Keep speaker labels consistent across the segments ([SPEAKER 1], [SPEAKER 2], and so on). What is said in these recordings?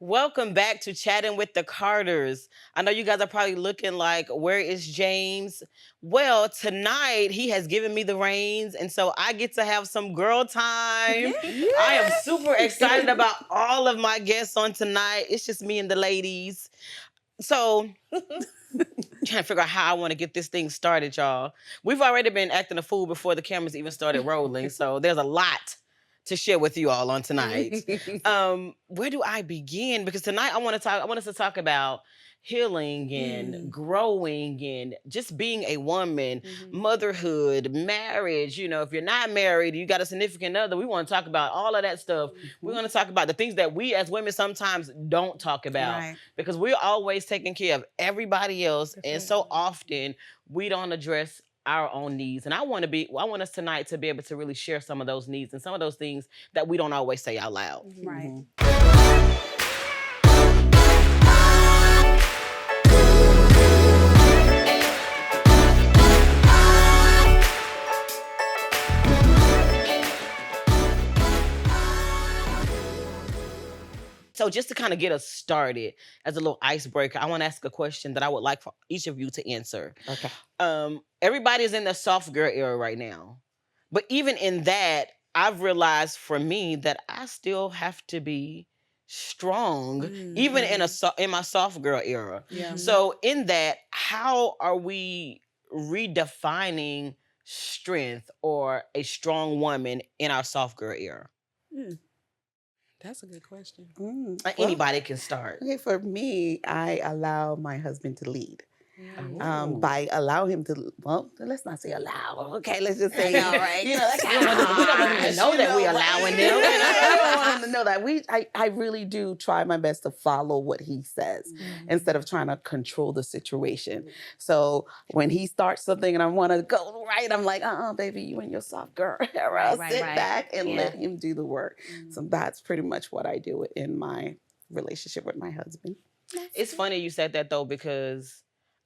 [SPEAKER 1] Welcome back to Chatting with the Carters. I know you guys are probably looking like, where is James? Well, tonight he has given me the reins, and so I get to have some girl time. I am super excited about all of my guests on tonight. It's just me and the ladies. So, trying to figure out how I want to get this thing started, y'all. We've already been acting a fool before the cameras even started rolling, so there's a lot to share with you all on tonight. Where do I begin? Because tonight I want us to talk about healing and growing and just being a woman, motherhood, marriage. You know, if you're not married, you got a significant other. We want to talk about all of that stuff. We're going to talk about the things that we as women sometimes don't talk about
[SPEAKER 2] Right.
[SPEAKER 1] because we're always taking care of everybody else, and so often we don't address our own needs. And I want us tonight to be able to really share some of those needs and some of those things that we don't always say out loud.
[SPEAKER 2] Right.
[SPEAKER 1] So just to kind of get us started as a little icebreaker, I want to ask a question that I would like for each of you to answer.
[SPEAKER 3] Okay.
[SPEAKER 1] Everybody's in the soft girl era right now. But even in that, I've realized for me that I still have to be strong, even in my soft girl era.
[SPEAKER 3] Yeah.
[SPEAKER 1] So in that, how are we redefining strength or a strong woman in our soft girl era?
[SPEAKER 3] That's a good question.
[SPEAKER 1] Anybody can start.
[SPEAKER 4] Okay, for me, I allow my husband to lead.
[SPEAKER 1] Ooh.
[SPEAKER 4] By allow him to, well, let's not say allow. Okay, let's just say,
[SPEAKER 2] All right.
[SPEAKER 4] you know, like,
[SPEAKER 1] We don't want them to know that we allowing them.
[SPEAKER 4] I don't want him to know that. I really do try my best to follow what he says instead of trying to control the situation. So when he starts something and I want to go right, I'm like, baby, you and your soft girl era.
[SPEAKER 2] Right,
[SPEAKER 4] Sit
[SPEAKER 2] right.
[SPEAKER 4] back and
[SPEAKER 2] Yeah.
[SPEAKER 4] let him do the work. So that's pretty much what I do in my relationship with my husband.
[SPEAKER 1] It's funny you said that though, because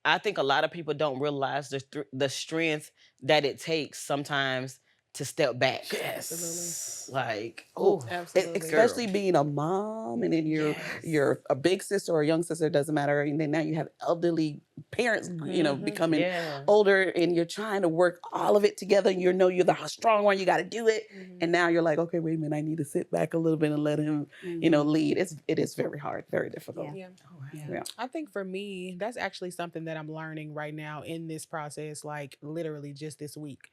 [SPEAKER 1] I think a lot of people don't realize the strength that it takes sometimes to step back.
[SPEAKER 4] Yes.
[SPEAKER 1] Like,
[SPEAKER 4] Oh,
[SPEAKER 3] Absolutely.
[SPEAKER 4] especially being a mom, and then you're a big sister or a young sister, doesn't matter. And then now you have elderly parents, becoming
[SPEAKER 1] yeah.
[SPEAKER 4] older, and you're trying to work all of it together. And you're the strong one, you got to do it. And now you're like, okay, wait a minute, I need to sit back a little bit and let him, lead. It is very hard, very difficult.
[SPEAKER 2] Yeah.
[SPEAKER 4] Yeah.
[SPEAKER 3] I think for me, that's actually something that I'm learning right now in this process, like literally just this week.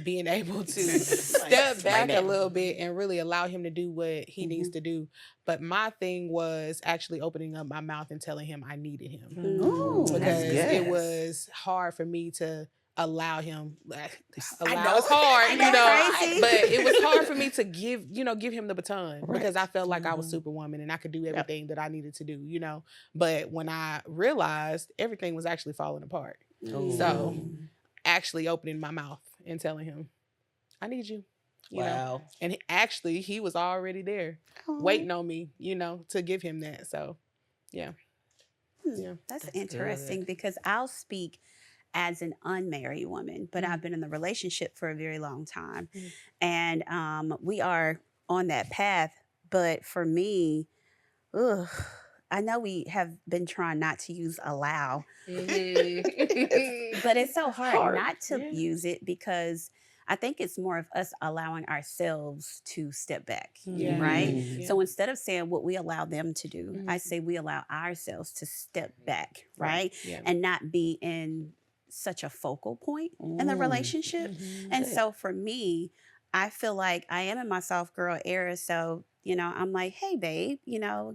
[SPEAKER 3] Being able to step back a little bit and really allow him to do what he needs to do. But my thing was actually opening up my mouth and telling him I needed him.
[SPEAKER 4] Ooh,
[SPEAKER 3] Because
[SPEAKER 4] yes.
[SPEAKER 3] it was hard for me to allow him.
[SPEAKER 4] I
[SPEAKER 3] Allow
[SPEAKER 4] know.
[SPEAKER 3] is hard,
[SPEAKER 2] I know, crazy.
[SPEAKER 3] but it was hard for me to give him the baton
[SPEAKER 4] Right.
[SPEAKER 3] because I felt like I was Superwoman and I could do everything that I needed to do, But when I realized everything was actually falling apart, so actually opening my mouth and telling him, I need you. You know?
[SPEAKER 1] Wow.
[SPEAKER 3] And he was already there waiting on me, to give him that. So, yeah. Yeah.
[SPEAKER 2] That's
[SPEAKER 1] That's
[SPEAKER 2] interesting
[SPEAKER 1] good.
[SPEAKER 2] because I'll speak as an unmarried woman, but I've been in the relationship for a very long time. And we are on that path. But for me, I know we have been trying not to use allow, but it's so hard not to use it because I think it's more of us allowing ourselves to step back,
[SPEAKER 3] Yeah.
[SPEAKER 2] right?
[SPEAKER 3] Yeah.
[SPEAKER 2] So instead of saying what we allow them to do, I say we allow ourselves to step back, right?
[SPEAKER 3] Yeah.
[SPEAKER 2] And not be in such a focal point in the relationship. And so for me, I feel like I am in my soft girl era. So, I'm like, hey, babe,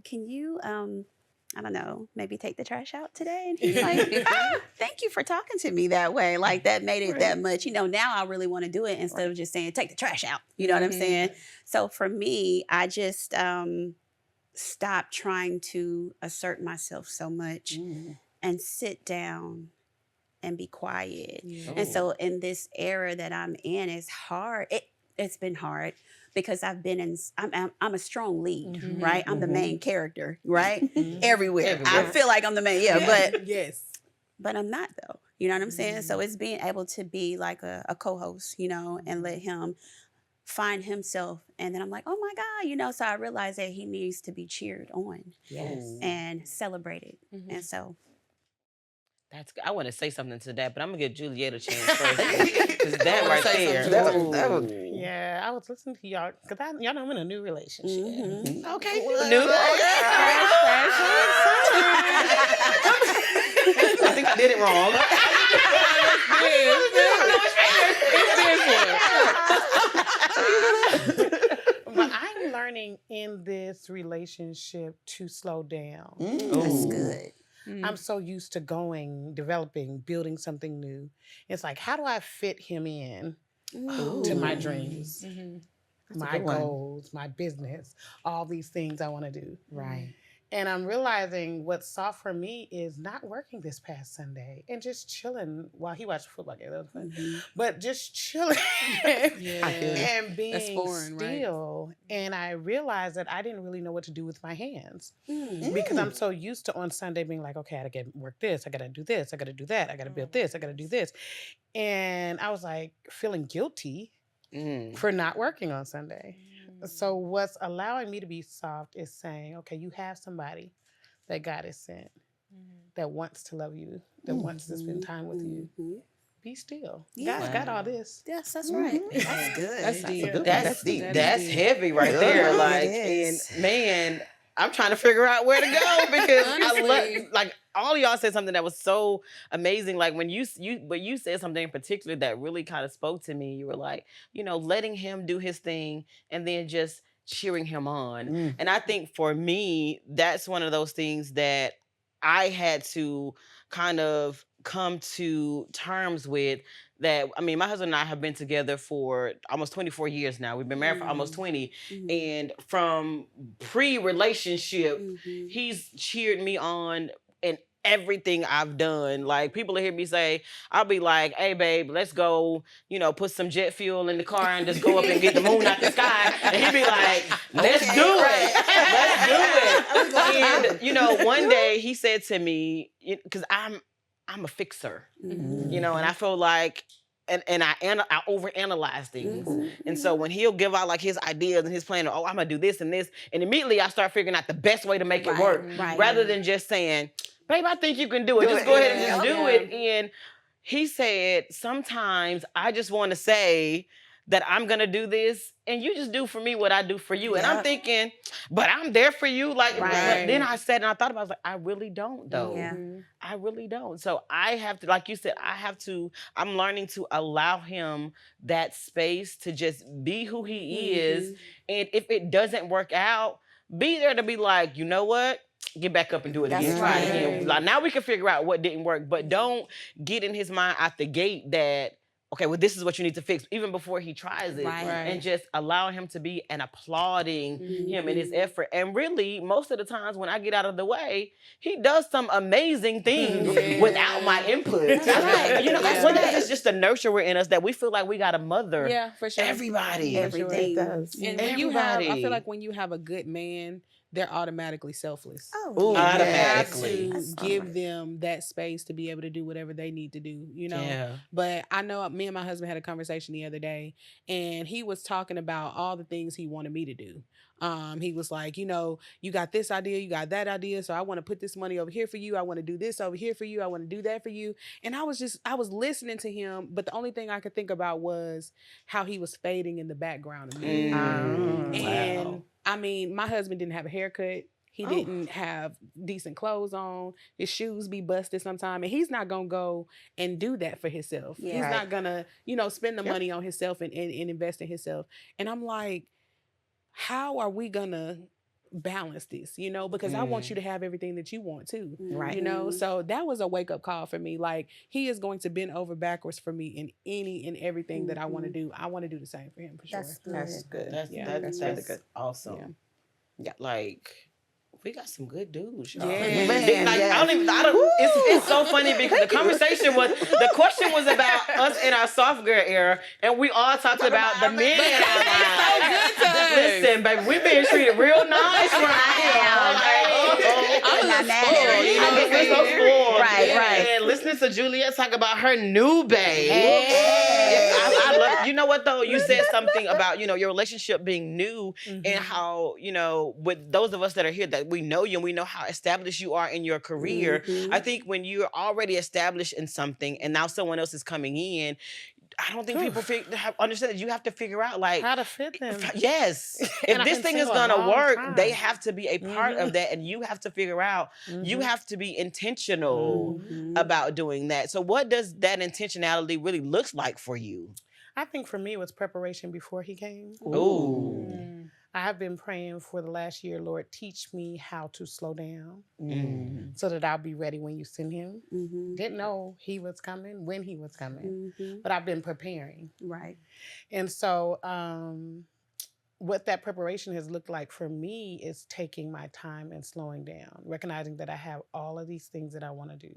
[SPEAKER 2] can you, I don't know, maybe take the trash out today? And he's like, thank you for talking to me that way. Like that made it that much. Now I really want to do it instead of just saying, take the trash out. You know what I'm saying? So for me, I just stopped trying to assert myself so much and sit down and be quiet. And so in this era that I'm in, it's hard. It's been hard because I'm a strong lead, right? I'm the main character, right? Everywhere. I feel like I'm the main, but
[SPEAKER 3] yes.
[SPEAKER 2] but I'm not though. You know what I'm saying? So it's being able to be like a co-host, and let him find himself. And then I'm like, oh my God, so I realized that he needs to be cheered on and celebrated. And so
[SPEAKER 1] That's. I want to say something to that, but I'm gonna give Juliet a chance first because that right there.
[SPEAKER 3] Yeah, I was listening to y'all because y'all know I'm in a new relationship.
[SPEAKER 1] Okay,
[SPEAKER 3] New.
[SPEAKER 1] I think I did it wrong.
[SPEAKER 3] But I'm learning in this relationship to slow down.
[SPEAKER 2] that's good.
[SPEAKER 3] I'm so used to developing, building something new. It's like, how do I fit him in to my dreams, my goals, my business, all these things I want to do?
[SPEAKER 4] Right.
[SPEAKER 3] And I'm realizing what's soft for me is not working this past Sunday and just chilling while he watched the football game. That was fun. But just chilling and being still. Right? And I realized that I didn't really know what to do with my hands because I'm so used to on Sunday being like, okay, I got to work this. I got to do this. I got to do that. I got to build this. I got to do this. And I was like feeling guilty for not working on Sunday. So what's allowing me to be soft is saying, okay, you have somebody that God has sent that wants to love you, that wants to spend time with you. Be still. God's got all this.
[SPEAKER 2] Yes, that's right. That's good.
[SPEAKER 3] That's deep.
[SPEAKER 1] That's deep. That's heavy right there. Like, and man, I'm trying to figure out where to go because I love, like, all of y'all said something that was so amazing. Like when you said something in particular that really kind of spoke to me. You were like, letting him do his thing and then just cheering him on. And I think for me, that's one of those things that I had to kind of come to terms with. That, I mean, my husband and I have been together for almost 24 years now. We've been married for almost 20. And from pre-relationship, he's cheered me on in everything I've done. Like, people will hear me say, I'll be like, hey, babe, let's go, put some jet fuel in the car and just go up and get the moon out the sky. And he'd be like, let's do it. Let's do it. And, one day he said to me, because I'm a fixer, and I feel like, and I overanalyze things. And so when he'll give out like his ideas and his plan, I'm gonna do this and this, and immediately I start figuring out the best way to make it work, rather than just saying, babe, I think you can do it. Just go ahead and just do it. And he said, sometimes I just want to say that I'm gonna do this, and you just do for me what I do for you. And I'm thinking, but I'm there for you. Like, but then I said, and I thought about it, I was like, I really don't though. I really don't. So I have to, like you said, I'm learning to allow him that space to just be who he is. And if it doesn't work out, be there to be like, you know what? Get back up and do it again. Try it again. Like, now we can figure out what didn't work, but don't get in his mind out the gate that, okay, well, this is what you need to fix, even before he tries it. And just allowing him to be and applauding him in his effort. And really, most of the times when I get out of the way, he does some amazing things without my input. Whether it's just the nurturer in us that we feel like we got to mother.
[SPEAKER 3] Yeah, for sure.
[SPEAKER 1] Everybody.
[SPEAKER 2] Everything.
[SPEAKER 3] And when I feel like when you have a good man, they're automatically selfless.
[SPEAKER 2] Oh,
[SPEAKER 1] automatically.
[SPEAKER 3] You have to give them that space to be able to do whatever they need to do, But I know me and my husband had a conversation the other day, and he was talking about all the things he wanted me to do. He was like, you got this idea, you got that idea, so I want to put this money over here for you. I want to do this over here for you. I want to do that for you. And I was listening to him, but the only thing I could think about was how he was fading in the background of me. And I mean, my husband didn't have a haircut. He didn't have decent clothes on. His shoes be busted sometime. And he's not going to go and do that for himself. He's not going to, spend the money on himself and invest in himself. And I'm like, how are we going to balance this? Because I want you to have everything that you want too. So that was a wake up call for me. Like, he is going to bend over backwards for me in any and everything that I want to do. I want to do the same for him, for sure.
[SPEAKER 2] That's good.
[SPEAKER 1] That's really good. Awesome. Yeah. Like, we got some good dudes, y'all.
[SPEAKER 3] Yeah.
[SPEAKER 1] Man, like, it's so funny because the question was about us in our soft girl era, and we all talked about the men in our lives. Listen, baby, we're being treated real nice right here.
[SPEAKER 2] I'm not mad at her.
[SPEAKER 1] we're so spoiled.
[SPEAKER 2] Right.
[SPEAKER 1] And listening to Juliet talk about her new babe.
[SPEAKER 2] Hey.
[SPEAKER 1] I love, you know what though? You said something about, your relationship being new
[SPEAKER 3] Mhm.
[SPEAKER 1] and how, with those of us that are here that we know you and we know how established you are in your career.
[SPEAKER 2] Mhm.
[SPEAKER 1] I think when you're already established in something and now someone else is coming in, I don't think people understand that you have to figure out like
[SPEAKER 3] how to fit them.
[SPEAKER 1] Yes.
[SPEAKER 3] And
[SPEAKER 1] If
[SPEAKER 3] I've
[SPEAKER 1] this
[SPEAKER 3] been
[SPEAKER 1] thing is
[SPEAKER 3] single a
[SPEAKER 1] gonna
[SPEAKER 3] long
[SPEAKER 1] work,
[SPEAKER 3] time.
[SPEAKER 1] they have to be a part
[SPEAKER 3] Mhm.
[SPEAKER 1] of that, and you have to figure out. You
[SPEAKER 3] Mhm.
[SPEAKER 1] have to be intentional
[SPEAKER 2] Mhm.
[SPEAKER 1] about doing that. So, what does that intentionality really looks like for you?
[SPEAKER 3] I think for me, it was preparation before he came.
[SPEAKER 1] Ooh.
[SPEAKER 3] I have been praying for the last year, Lord, teach me how to slow down
[SPEAKER 1] Mm.
[SPEAKER 3] so that I'll be ready when you send him.
[SPEAKER 2] Mhm.
[SPEAKER 3] Didn't know he was coming, when he was coming,
[SPEAKER 2] Mhm.
[SPEAKER 3] but I've been preparing.
[SPEAKER 2] Right.
[SPEAKER 3] And so, what that preparation has looked like for me is taking my time and slowing down, recognizing that I have all of these things that I want to do,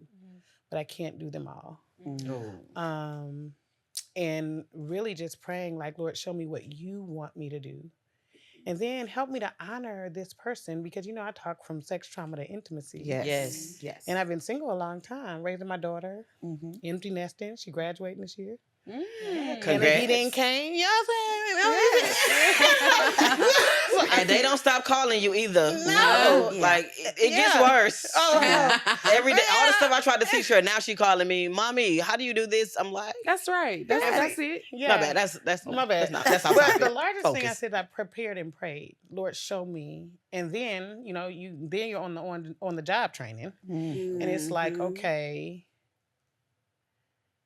[SPEAKER 3] but I can't do them all.
[SPEAKER 1] Ooh.
[SPEAKER 3] And really just praying like, Lord, show me what you want me to do. And then help me to honor this person because, I talk from sex trauma to intimacy.
[SPEAKER 1] Yes.
[SPEAKER 4] Yes.
[SPEAKER 3] And I've been single a long time, raising my daughter,
[SPEAKER 4] Mhm.
[SPEAKER 3] empty nesting. She graduating this year. And if
[SPEAKER 1] Congrats.
[SPEAKER 3] he didn't came, you know what I'm saying?
[SPEAKER 1] And they don't stop calling you either.
[SPEAKER 3] No.
[SPEAKER 1] Like it gets worse. Every day, all the stuff I tried to teach her, now she calling me, "Mommy, how do you do this?" I'm like,
[SPEAKER 3] That's right. That's it. Yeah.
[SPEAKER 1] my bad. That's
[SPEAKER 3] My bad.
[SPEAKER 1] That's our
[SPEAKER 3] But
[SPEAKER 1] topic.
[SPEAKER 3] the largest thing I
[SPEAKER 1] Focus.
[SPEAKER 3] said, I prepared and prayed. Lord, show me. And then, you're on the job training. And it's like,
[SPEAKER 2] Mhm.
[SPEAKER 3] okay,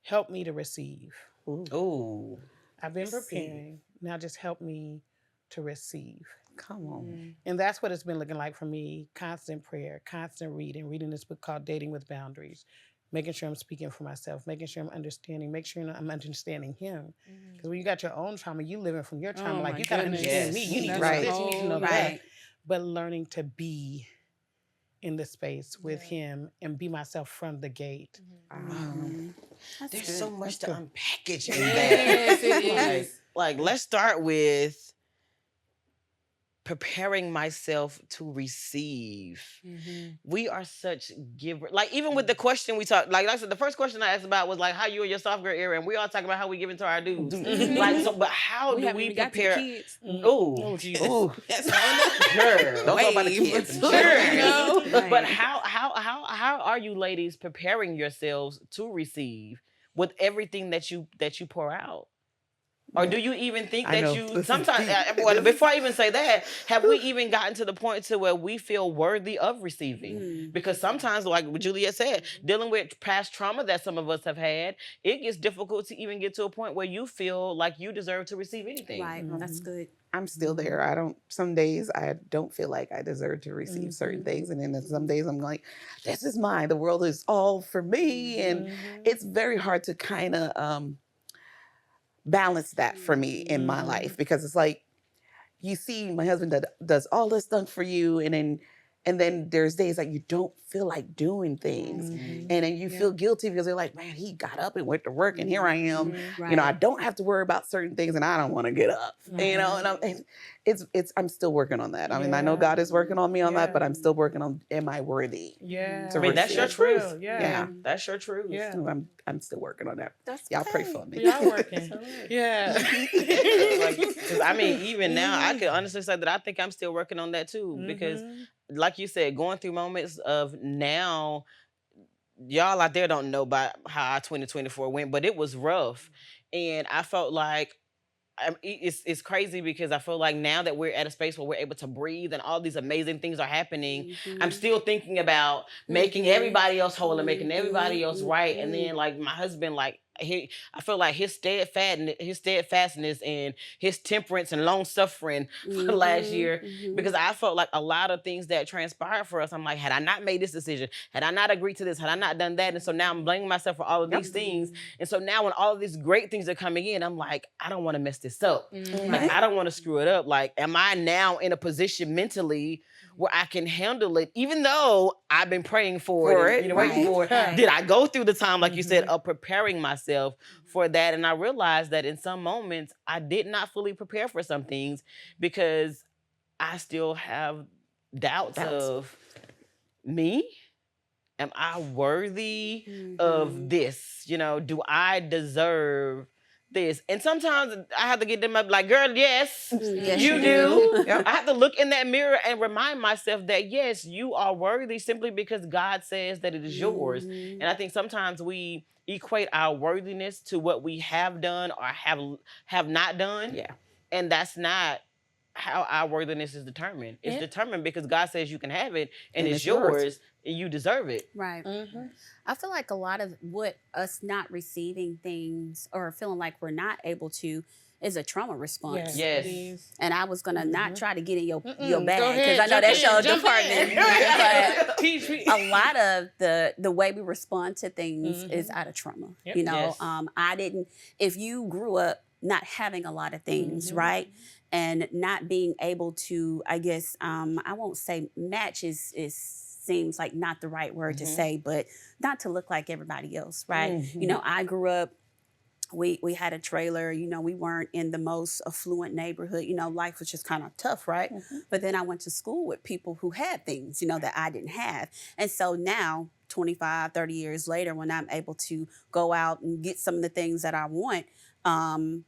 [SPEAKER 3] help me to receive.
[SPEAKER 1] Ooh.
[SPEAKER 3] I've been
[SPEAKER 4] Receive.
[SPEAKER 3] preparing. Now just help me to receive.
[SPEAKER 4] Come on.
[SPEAKER 3] And that's what it's been looking like for me. Constant prayer, constant reading this book called Dating with Boundaries, making sure I'm speaking for myself, making sure I'm understanding, make sure I'm understanding him. Because when you got your own trauma, you living from your trauma.
[SPEAKER 2] Oh
[SPEAKER 3] like
[SPEAKER 2] my
[SPEAKER 3] you got to
[SPEAKER 2] goodness.
[SPEAKER 3] understand me.
[SPEAKER 1] Yes.
[SPEAKER 3] You need to know
[SPEAKER 4] Right.
[SPEAKER 3] this, you need to know that.
[SPEAKER 2] Right.
[SPEAKER 3] But learning to be in the space with him and be myself from the gate.
[SPEAKER 2] Mhm. That's
[SPEAKER 1] There's
[SPEAKER 2] good.
[SPEAKER 1] so much to
[SPEAKER 3] good.
[SPEAKER 1] unpackage in
[SPEAKER 3] Yes,
[SPEAKER 1] that.
[SPEAKER 3] it is.
[SPEAKER 1] Like, let's start with preparing myself to receive. We are such giver. Like even with the question we talked, like I said, the first question I asked about was like how you in your soft girl era, and we all talking about how we give into our dudes. Like so, but how do we prepare? Oh, Jesus.
[SPEAKER 4] Ooh.
[SPEAKER 1] Girl.
[SPEAKER 4] Don't talk about the kids.
[SPEAKER 1] Sure.
[SPEAKER 2] Right.
[SPEAKER 1] But how are you ladies preparing yourselves to receive with everything that you pour out? Or do you even think
[SPEAKER 4] I
[SPEAKER 1] that
[SPEAKER 4] know.
[SPEAKER 1] you
[SPEAKER 4] This is
[SPEAKER 1] sometimes?
[SPEAKER 4] deep.
[SPEAKER 1] Well, before I even say that, have we even gotten to the point to where we feel worthy of receiving?
[SPEAKER 2] Mm.
[SPEAKER 1] Because sometimes, like what Juliet said, dealing with past trauma that some of us have had, it gets difficult to even get to a point where you feel like you deserve to receive anything.
[SPEAKER 2] Right. That's good.
[SPEAKER 4] I'm still there. Some days I don't feel like I deserve to receive certain things. And then some days I'm like, this is mine. The world is all for me. And it's very hard to kind of balance that for me in my life because it's like, you see my husband that does all this stuff for you and then there's days that you don't feel like doing things and then you feel guilty because you're like, man, he got up and went to work and here I am.
[SPEAKER 2] Right.
[SPEAKER 4] I don't have to worry about certain things and I don't want to get up. And I'm still working on that. I mean, I know God is working on me on that, but I'm still working on, am I worthy?
[SPEAKER 3] Yeah.
[SPEAKER 4] To
[SPEAKER 1] I mean, that's your
[SPEAKER 4] receive.
[SPEAKER 1] truth.
[SPEAKER 3] Yeah.
[SPEAKER 1] That's your truth.
[SPEAKER 3] Yeah.
[SPEAKER 4] So I'm still working on that.
[SPEAKER 2] That's
[SPEAKER 4] Y'all pray
[SPEAKER 2] okay.
[SPEAKER 4] for me.
[SPEAKER 3] We are working. Yeah.
[SPEAKER 1] Like, 'cause I mean, even now, I can honestly say that I think I'm still working on that too. Because, like you said, going through moments of now, y'all out there don't know about how our 2024 went, but it was rough, and I felt like it's crazy because I feel like now that we're at a space where we're able to breathe and all these amazing things are happening, I'm still thinking about making everybody else whole and making everybody else right. And then like my husband, like I feel like his steadfastness and his temperance and long suffering for last year, because I felt like a lot of things that transpired for us, I'm like, had I not made this decision, had I not agreed to this, had I not done that, and so now I'm blaming myself for all of these things. And so now when all of these great things are coming in, I'm like, I don't want to mess this up. Like, I don't want to screw it up. Like, am I now in a position mentally where I can handle it, even though I've been praying for it, and, waiting for it? Did I go through the time, like you said, of preparing myself for that? And I realized that in some moments I did not fully prepare for some things because I still have doubts of me. am I worthy of
[SPEAKER 2] Mhm.
[SPEAKER 1] this? You know, do I deserve this? And sometimes I have to get them up like, girl, yes,
[SPEAKER 2] Yes,
[SPEAKER 1] you
[SPEAKER 2] you
[SPEAKER 1] do.
[SPEAKER 2] do.
[SPEAKER 1] I have to look in that mirror and remind myself that yes, you are worthy simply because God says that it is yours.
[SPEAKER 2] Mhm.
[SPEAKER 1] And I think sometimes we equate our worthiness to what we have done or have not done.
[SPEAKER 4] Yeah.
[SPEAKER 1] And that's not how our worthiness is determined. It's
[SPEAKER 3] Yeah.
[SPEAKER 1] determined because God says you can have it and,
[SPEAKER 4] And
[SPEAKER 1] it's
[SPEAKER 4] it's yours.
[SPEAKER 1] yours and you deserve it.
[SPEAKER 2] Right.
[SPEAKER 3] Mhm.
[SPEAKER 2] I feel like a lot of what us not receiving things or feeling like we're not able to is a trauma response.
[SPEAKER 1] Yes.
[SPEAKER 3] It is.
[SPEAKER 2] And I was gonna not try to get in your
[SPEAKER 3] Mm-mm.
[SPEAKER 2] bag
[SPEAKER 3] Go
[SPEAKER 2] because
[SPEAKER 3] ahead,
[SPEAKER 2] I know
[SPEAKER 3] jump
[SPEAKER 2] that's
[SPEAKER 3] in,
[SPEAKER 2] your
[SPEAKER 3] jump
[SPEAKER 2] department.
[SPEAKER 3] in.
[SPEAKER 2] But
[SPEAKER 3] Teach me.
[SPEAKER 2] a lot of the way we respond to things is
[SPEAKER 3] Mhm.
[SPEAKER 2] out of trauma.
[SPEAKER 3] Yep.
[SPEAKER 2] You know,
[SPEAKER 1] Yes.
[SPEAKER 2] I didn't. If you grew up not having a lot of things,
[SPEAKER 3] Mhm.
[SPEAKER 2] right, and not being able to, I guess, I won't say match is seems like not the right word to
[SPEAKER 1] Mhm.
[SPEAKER 2] say, but not to look like everybody else, right?
[SPEAKER 4] Mhm.
[SPEAKER 2] You know, I grew up. We had a trailer, you know, we weren't in the most affluent neighborhood, you know, life was just kind of tough, right?
[SPEAKER 4] Mhm.
[SPEAKER 2] But then I went to school with people who had things, you know, that I didn't have. And so now 25, 30 years later, when I'm able to go out and get some of the things that I want, um,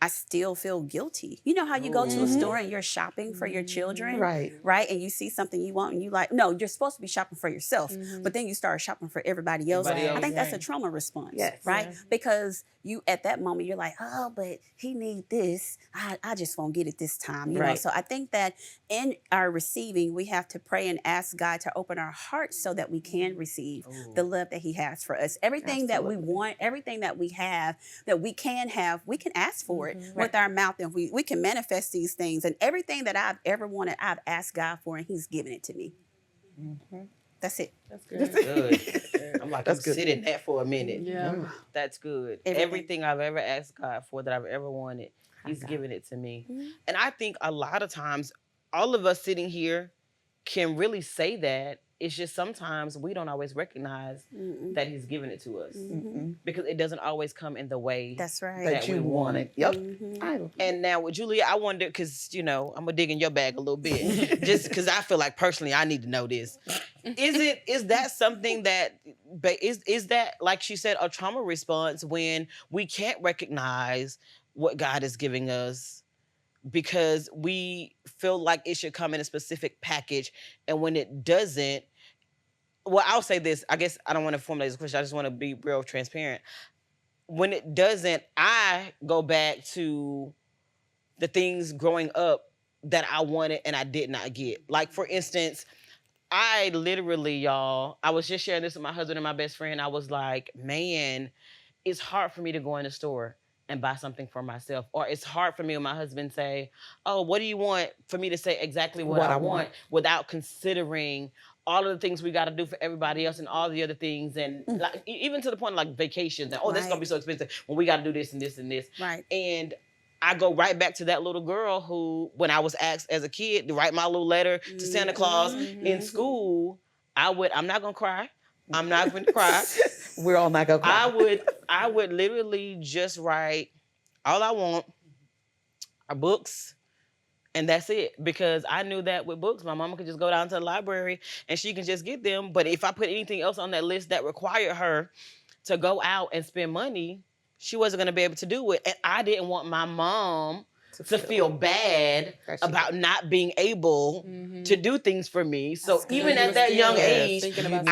[SPEAKER 2] I still feel guilty. You know how you go to a
[SPEAKER 1] Ooh.
[SPEAKER 2] store and you're shopping for your children,
[SPEAKER 4] Right.
[SPEAKER 2] right? And you see something you want and you like, no, you're supposed to be shopping for yourself,
[SPEAKER 3] Mhm.
[SPEAKER 2] but then you start shopping for everybody else.
[SPEAKER 1] Everybody
[SPEAKER 2] I
[SPEAKER 1] else.
[SPEAKER 2] think that's a
[SPEAKER 3] Right.
[SPEAKER 2] trauma response,
[SPEAKER 4] Yes.
[SPEAKER 2] right?
[SPEAKER 3] Yeah.
[SPEAKER 2] Because you at that moment you're like, oh, but he need this. I just won't get it this time, you know.
[SPEAKER 1] Right.
[SPEAKER 2] So I think that in our receiving, we have to pray and ask God to open our hearts so that we can receive the love that He has for us. Everything that we
[SPEAKER 4] Absolutely.
[SPEAKER 2] want, everything that we have, that we can have, we can ask for it
[SPEAKER 3] Mhm.
[SPEAKER 2] with our mouth, and we can manifest these things. And everything that I've ever wanted, I've asked God for, and He's given it to me.
[SPEAKER 4] Mhm.
[SPEAKER 2] That's it.
[SPEAKER 3] That's
[SPEAKER 1] That's
[SPEAKER 3] good.
[SPEAKER 1] good. I'm like,
[SPEAKER 4] That's
[SPEAKER 1] I'm
[SPEAKER 4] good.
[SPEAKER 1] sitting that for a minute.
[SPEAKER 3] Yeah.
[SPEAKER 4] Mm.
[SPEAKER 1] That's good.
[SPEAKER 2] Everything.
[SPEAKER 1] Everything I've ever asked God for that I've ever wanted, He's
[SPEAKER 4] God.
[SPEAKER 1] given it to me.
[SPEAKER 2] Mhm.
[SPEAKER 1] And I think a lot of times, all of us sitting here can really say that. It's just sometimes we don't always recognize
[SPEAKER 2] Mm-mm.
[SPEAKER 1] that He's given it to us
[SPEAKER 2] Mhm.
[SPEAKER 1] because it doesn't always come in the way
[SPEAKER 2] That's right.
[SPEAKER 4] That you
[SPEAKER 1] we want.
[SPEAKER 4] wanted. Yep.
[SPEAKER 2] Mhm.
[SPEAKER 4] I,
[SPEAKER 1] And now with Julia, I wonder because I'm gonna dig in your bag a little bit, just because I feel like personally I need to know this. Is that something that is that, like she said, a trauma response when we can't recognize what God is giving us because we feel like it should come in a specific package, and when it doesn't, well, I'll say this. I guess I don't want to formulate this question. I just want to be real transparent. When it doesn't, I go back to the things growing up that I wanted and I did not get. Like, for instance, I literally, y'all, I was just sharing this with my husband and my best friend. I was like, man, it's hard for me to go in the store and buy something for myself. Or it's hard for me when my husband say, oh, what do you want? For me to say exactly what I want without considering all of the things we got to do for everybody else and all the other things. And like, even to the point of like vacations. And, oh, that's going to be so expensive when we got to do this and this and this.
[SPEAKER 2] Right.
[SPEAKER 1] And I go right back to that little girl who, when I was asked as a kid to write my little letter to Santa Claus in school, I'm not gonna cry. I'm not gonna cry.
[SPEAKER 4] we're all not gonna cry.
[SPEAKER 1] I would literally just write, all I want are books, and that's it. Because I knew that with books, my mama could just go down to the library and she can just get them. But if I put anything else on that list that required her to go out and spend money, she wasn't going to be able to do it. And I didn't want my mom to feel bad about not being able to do things for me. So
[SPEAKER 2] That's
[SPEAKER 1] even
[SPEAKER 2] good.
[SPEAKER 1] at that young age,
[SPEAKER 3] Thinking about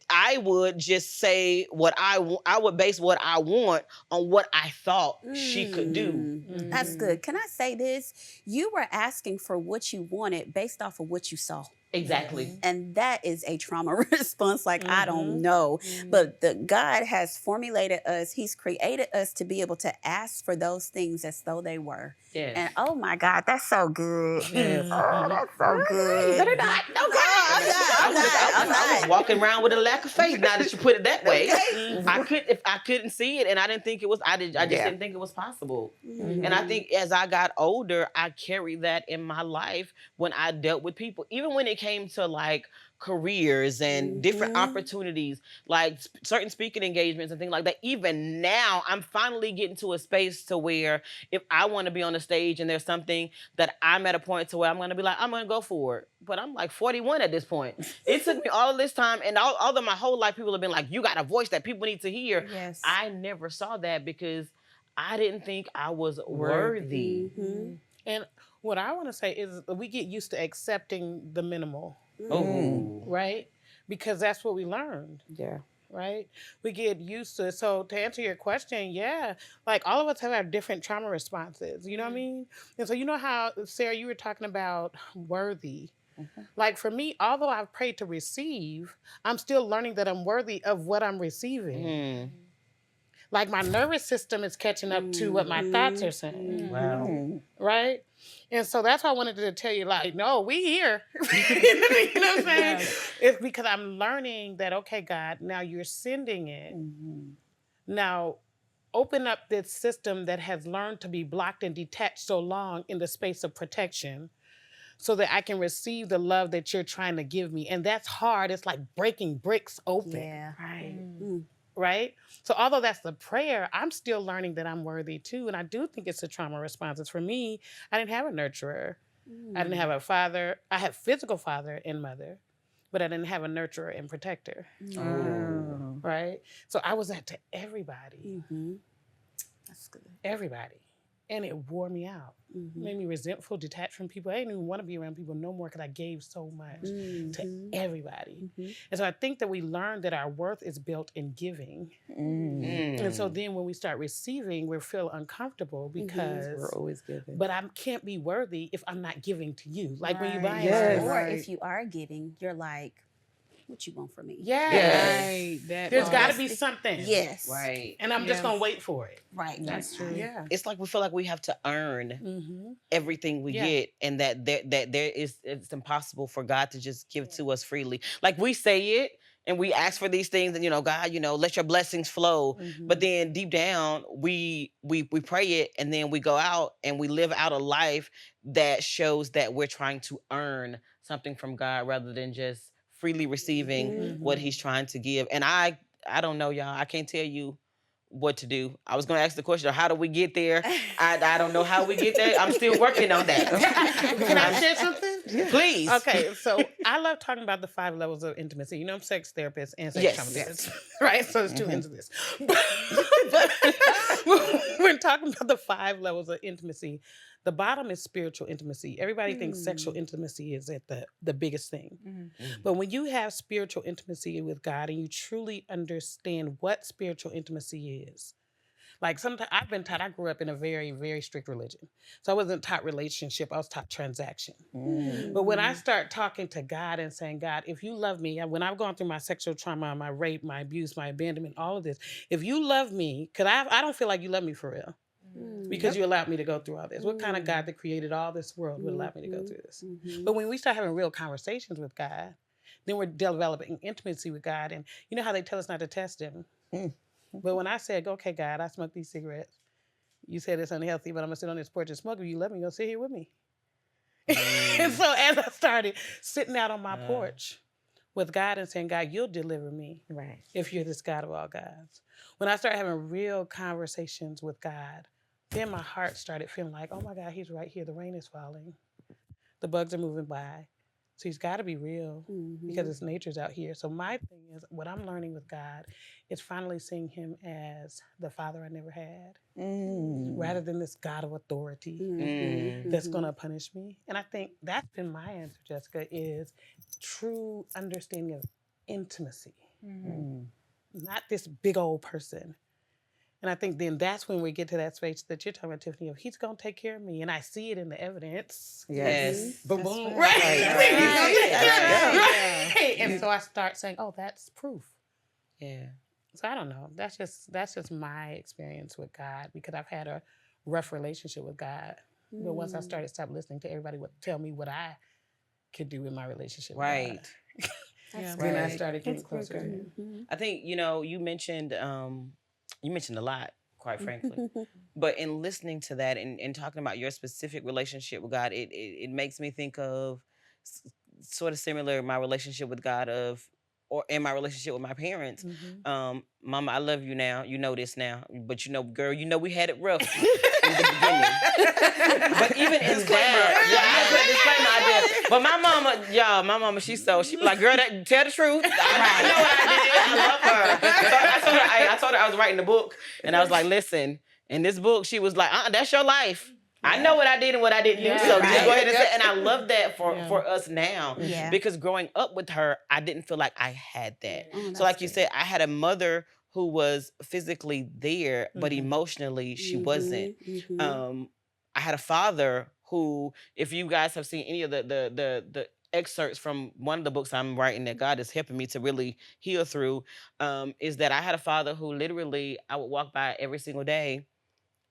[SPEAKER 1] I would just say what I would base what I want on what I thought she could do.
[SPEAKER 2] Mm. That's good. Can I say this? You were asking for what you wanted based off of what you saw.
[SPEAKER 1] Exactly.
[SPEAKER 2] And that is a trauma response. Like, I don't know. But God has formulated us. He's created us to be able to ask for those things as though they were.
[SPEAKER 1] Yes.
[SPEAKER 2] And oh my God, that's so good.
[SPEAKER 4] Yes.
[SPEAKER 2] Oh, that's so good.
[SPEAKER 4] Better not. No,
[SPEAKER 1] I was walking around with a lack of faith. Now that you put it that way, I couldn't see it, and I didn't think it was. I just didn't think it was possible.
[SPEAKER 2] Mhm.
[SPEAKER 1] And I think as I got older, I carried that in my life when I dealt with people, even when it came to like careers and different opportunities, like certain speaking engagements and things like that. Even now, I'm finally getting to a space to where if I want to be on the stage and there's something that I'm at a point to where I'm going to be like, I'm going to go for it. But I'm like 41 at this point. It took me all this time, and although my whole life people have been like, you got a voice that people need to hear.
[SPEAKER 2] Yes.
[SPEAKER 1] I never saw that because I didn't think I was worthy.
[SPEAKER 3] And what I want to say is we get used to accepting the minimal,
[SPEAKER 1] Oh,
[SPEAKER 3] right? Because that's what we learned.
[SPEAKER 4] Yeah.
[SPEAKER 3] Right? We get used to it. So to answer your question, yeah, like all of us have our different trauma responses. You know what I mean? And so you know how, Sarah, you were talking about worthy. Like for me, although I've prayed to receive, I'm still learning that I'm worthy of what I'm receiving. Like my nervous system is catching up to what my thoughts are saying.
[SPEAKER 1] wow.
[SPEAKER 3] Right? And so that's why I wanted to tell you, like, no, we here. You know what I'm saying?
[SPEAKER 2] Yes.
[SPEAKER 3] It's because I'm learning that, okay, God, now you're sending it. Now, open up this system that has learned to be blocked and detached so long in the space of protection so that I can receive the love that you're trying to give me. And that's hard. It's like breaking bricks open.
[SPEAKER 2] Yeah.
[SPEAKER 3] Right. Right? So although that's the prayer, I'm still learning that I'm worthy too. And I do think it's a trauma response. It's for me, I didn't have a nurturer. I didn't have a father. I had physical father and mother, but I didn't have a nurturer and protector. Right? So I was that to everybody.
[SPEAKER 2] That's good.
[SPEAKER 3] Everybody. And it wore me out. Made me resentful, detached from people. I didn't even want to be around people no more because I gave so much to everybody. And so I think that we learned that our worth is built in giving. And so then when we start receiving, we feel uncomfortable because
[SPEAKER 4] we're always giving.
[SPEAKER 3] but I can't be worthy if I'm not giving to you. Like when you buy
[SPEAKER 4] Yes.
[SPEAKER 3] stuff.
[SPEAKER 2] Or if you are giving, you're like, what you want from me?
[SPEAKER 3] Yes.
[SPEAKER 1] Right.
[SPEAKER 3] There's got to be something.
[SPEAKER 2] Yes.
[SPEAKER 1] Right.
[SPEAKER 3] And I'm just going to wait for it.
[SPEAKER 2] Right.
[SPEAKER 3] That's true. Yeah.
[SPEAKER 1] It's like we feel like we have to earn everything we get, and that there is, it's impossible for God to just give to us freely. Like we say it and we ask for these things, and God, let your blessings flow. But then deep down, we pray it, and then we go out and we live out a life that shows that we're trying to earn something from God rather than just freely receiving what He's trying to give. And I don't know, y'all. I can't tell you what to do. I was going to ask the question, how do we get there? I don't know how we get there. I'm still working on that.
[SPEAKER 3] Can I share something?
[SPEAKER 1] Please.
[SPEAKER 3] Okay, so I love talking about the 5 levels of intimacy. I'm a sex therapist and sex trauma therapist, right? So there's 2 ends of this. But we're talking about the 5 levels of intimacy. The bottom is spiritual intimacy. Everybody thinks sexual intimacy is at the biggest thing. But when you have spiritual intimacy with God and you truly understand what spiritual intimacy is, like sometimes I've been taught, I grew up in a very, very strict religion. So I wasn't taught relationship, I was taught transaction. But when I start talking to God and saying, God, if you love me, when I've gone through my sexual trauma, my rape, my abuse, my abandonment, all of this, if you love me, because I don't feel like you love me for real. Because you allowed me to go through all this. What kind of God that created all this world would allow me to go through this? But when we start having real conversations with God, then we're developing intimacy with God. And you know how they tell us not to test him? But when I said, okay, God, I smoke these cigarettes. You said it's unhealthy, but I'm going to sit on this porch and smoke. If you love me, you'll sit here with me. And so as I started sitting out on my porch with God and saying, God, you'll deliver me if you're this God of all gods. When I started having real conversations with God, then my heart started feeling like, oh my God, he's right here. The rain is falling. The bugs are moving by. So he's got to be real because his nature's out here. So my thing is, what I'm learning with God is finally seeing him as the Father I never had, rather than this God of authority that's going to punish me. And I think that's been my answer, Jessica, is true understanding of intimacy, not this big old person. And I think then that's when we get to that space that you're talking about, Tiffany, of he's going to take care of me. And I see it in the evidence.
[SPEAKER 1] Yes.
[SPEAKER 3] Boom, boom.
[SPEAKER 2] Right.
[SPEAKER 3] Right. And so I start saying, oh, that's proof.
[SPEAKER 1] Yeah.
[SPEAKER 3] So I don't know. That's just my experience with God, because I've had a rough relationship with God. But once I started stop listening to everybody tell me what I could do in my relationship with God. Then I started getting closer to him.
[SPEAKER 1] I think, you mentioned a lot, quite frankly. But in listening to that and talking about your specific relationship with God, it makes me think of sort of similar my relationship with God or in my relationship with my parents. Mama, I love you now. You know this now. But girl, we had it rough in the beginning. But even in that, I did. But my mama, she be like, girl, tell the truth. I know what I did. I love her. So I told her I was writing the book, and I was like, listen, in this book, she was like, that's your life. I know what I did and what I didn't do. So just go ahead and say. And I love that for us now.
[SPEAKER 2] Yeah.
[SPEAKER 1] Because growing up with her, I didn't feel like I had that.
[SPEAKER 2] Oh,
[SPEAKER 1] So like you
[SPEAKER 2] good.
[SPEAKER 1] said, I had a mother who was physically there, but emotionally she wasn't. I had a father who, if you guys have seen any of the excerpts from one of the books I'm writing that God is helping me to really heal through, is that I had a father who literally I would walk by every single day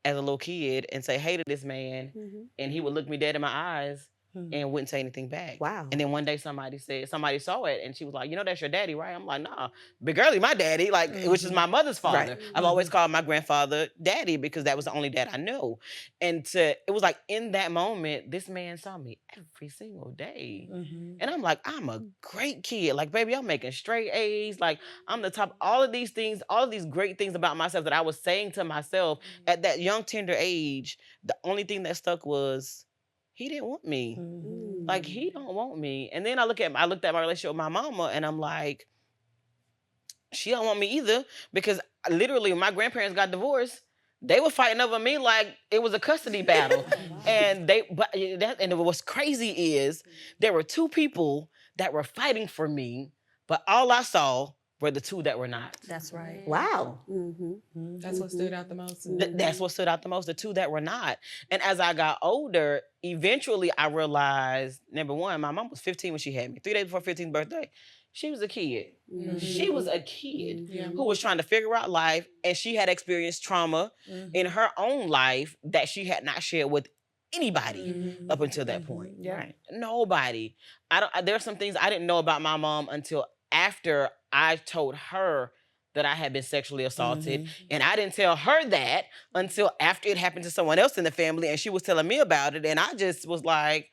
[SPEAKER 1] as a little kid and say hey to this man, and he would look me dead in my eyes and wouldn't say anything back.
[SPEAKER 5] Wow.
[SPEAKER 1] And then one day somebody saw it, and she was like, that's your daddy, right? I'm like, nah, Big Girlie, my daddy, like, which is my mother's father.
[SPEAKER 5] Right.
[SPEAKER 1] I've always called my grandfather daddy because that was the only dad I knew. And it was like in that moment, this man saw me every single day. And I'm like, I'm a great kid. Like, baby, I'm making straight A's. Like, I'm the top. All of these things, all of these great things about myself that I was saying to myself at that young, tender age, the only thing that stuck was he didn't want me. Like, he don't want me. And then I looked at my relationship with my mama, and I'm like, she don't want me either, because literally when my grandparents got divorced, they were fighting over me like it was a custody battle. And what's crazy is there were two people that were fighting for me, but all I saw were the two that were not.
[SPEAKER 2] That's right.
[SPEAKER 5] Wow.
[SPEAKER 3] That's what stood out the most.
[SPEAKER 1] That's what stood out the most, the two that were not. And as I got older, eventually I realized, number one, my mom was 15 when she had me. 3 days before 15th birthday, she was a kid. She was a kid who was trying to figure out life, and she had experienced trauma in her own life that she had not shared with anybody up until that point.
[SPEAKER 5] Right.
[SPEAKER 1] Nobody. There are some things I didn't know about my mom until after I told her that I had been sexually assaulted. And I didn't tell her that until after it happened to someone else in the family, and she was telling me about it. And I just was like,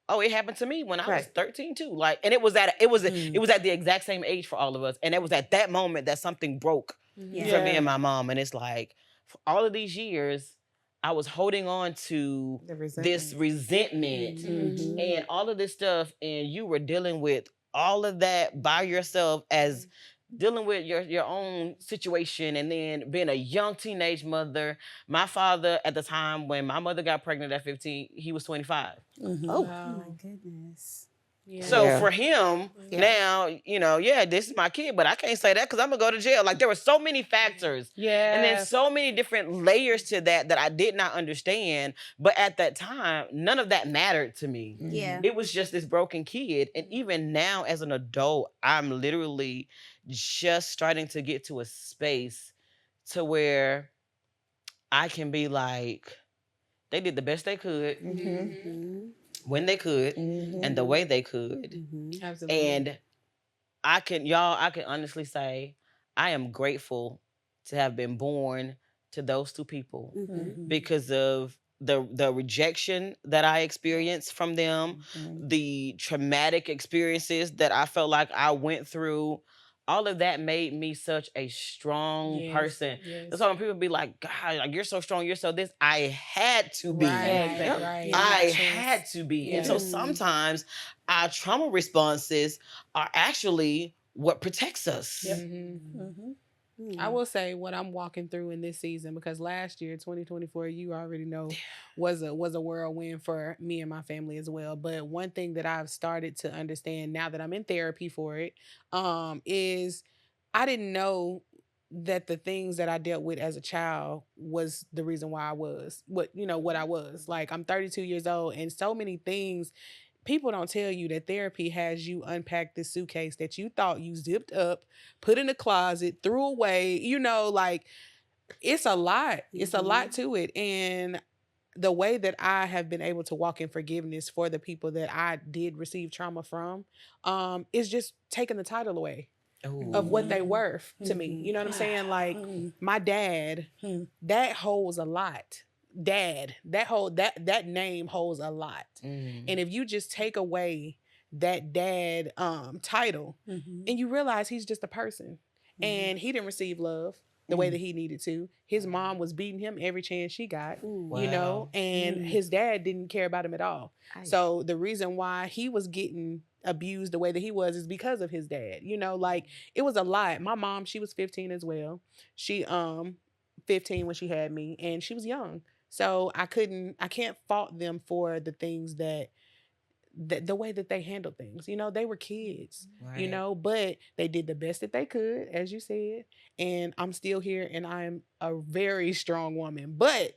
[SPEAKER 1] oh, it happened to me when I was 13 too. Like, and it was at the exact same age for all of us. And it was at that moment that something broke for me and my mom. And it's like, for all of these years, I was holding on to this resentment and all of this stuff, and you were dealing with all of that by yourself, as dealing with your own situation, and then being a young teenage mother. My father, at the time when my mother got pregnant at 15, he was 25.
[SPEAKER 2] Oh my goodness.
[SPEAKER 1] So for him, now, this is my kid, but I can't say that because I'm going to go to jail. Like, there were so many factors. And then so many different layers to that I did not understand. But at that time, none of that mattered to me. It was just this broken kid. And even now, as an adult, I'm literally just starting to get to a space to where I can be like, they did the best they could. When they could and the way they could.
[SPEAKER 3] Absolutely.
[SPEAKER 1] And I can honestly say I am grateful to have been born to those two people because of the rejection that I experienced from them, the traumatic experiences that I felt like I went through. All of that made me such a strong person. That's why when people be like, God, like, you're so strong, you're so this. I had to be. I had to be. And so sometimes our trauma responses are actually what protects us.
[SPEAKER 3] I will say what I'm walking through in this season, because last year, 2024, you already know, was a whirlwind for me and my family as well. But one thing that I've started to understand now that I'm in therapy for it, is I didn't know that the things that I dealt with as a child was the reason why I was what I was. Like, I'm 32 years old, and so many things. People don't tell you that therapy has you unpack this suitcase that you thought you zipped up, put in a closet, threw away, like, it's a lot. It's a lot to it. And the way that I have been able to walk in forgiveness for the people that I did receive trauma from, is just taking the title away of what they were to me. You know what I'm saying? Like, my dad, that holds a lot. Dad, that name holds a lot. And if you just take away that dad title,
[SPEAKER 2] Mhm.
[SPEAKER 3] and you realize he's just a person, and he didn't receive love the way that he needed to. His mom was beating him every chance she got, you know, and his dad didn't care about him at all. So the reason why he was getting abused the way that he was is because of his dad. You know, like it was a lot. My mom, she was 15 as well. She 15 when she had me, and she was young. So I can't fault them for the things that the way that they handled things. You know, they were kids, you know, but they did the best that they could, as you said. And I'm still here, and I'm a very strong woman. But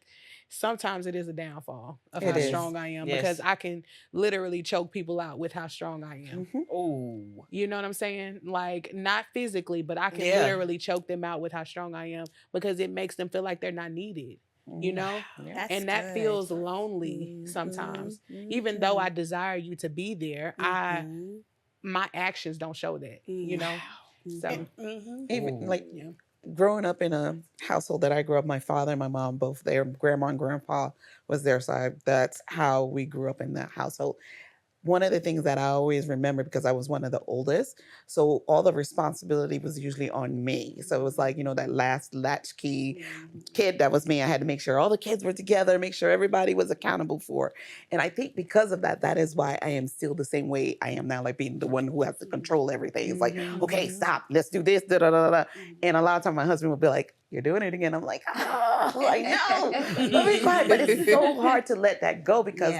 [SPEAKER 3] sometimes it is a downfall of
[SPEAKER 4] It
[SPEAKER 3] how
[SPEAKER 4] is.
[SPEAKER 3] strong I am,
[SPEAKER 1] Yes.
[SPEAKER 3] because I can literally choke people out with how strong I am.
[SPEAKER 1] Oh.
[SPEAKER 3] You know what I'm saying? Like, not physically, but I can
[SPEAKER 1] Yeah.
[SPEAKER 3] literally choke them out with how strong I am, because it makes them feel like they're not needed, you know?
[SPEAKER 2] That's
[SPEAKER 3] And that
[SPEAKER 2] good.
[SPEAKER 3] feels lonely sometimes. Even though I desire you to be there, my actions don't show that, you know? So,
[SPEAKER 4] Even like
[SPEAKER 3] yeah.
[SPEAKER 4] growing up in a household that I grew up, my father and my mom both there, grandma and grandpa was there, so that's how we grew up in that household. One of the things that I always remember, because I was one of the oldest, so all the responsibility was usually on me. So it was like, you know, that last latchkey kid, that was me. I had to make sure all the kids were together, make sure everybody was accountable for. And I think because of that, that is why I am still the same way I am now, like being the one who has to control everything. It's like, okay, stop, let's do this, da da da da. And a lot of times my husband would be like, "You're doing it again." I'm like, oh, I know. Let me quiet. But it's so hard to let that go, because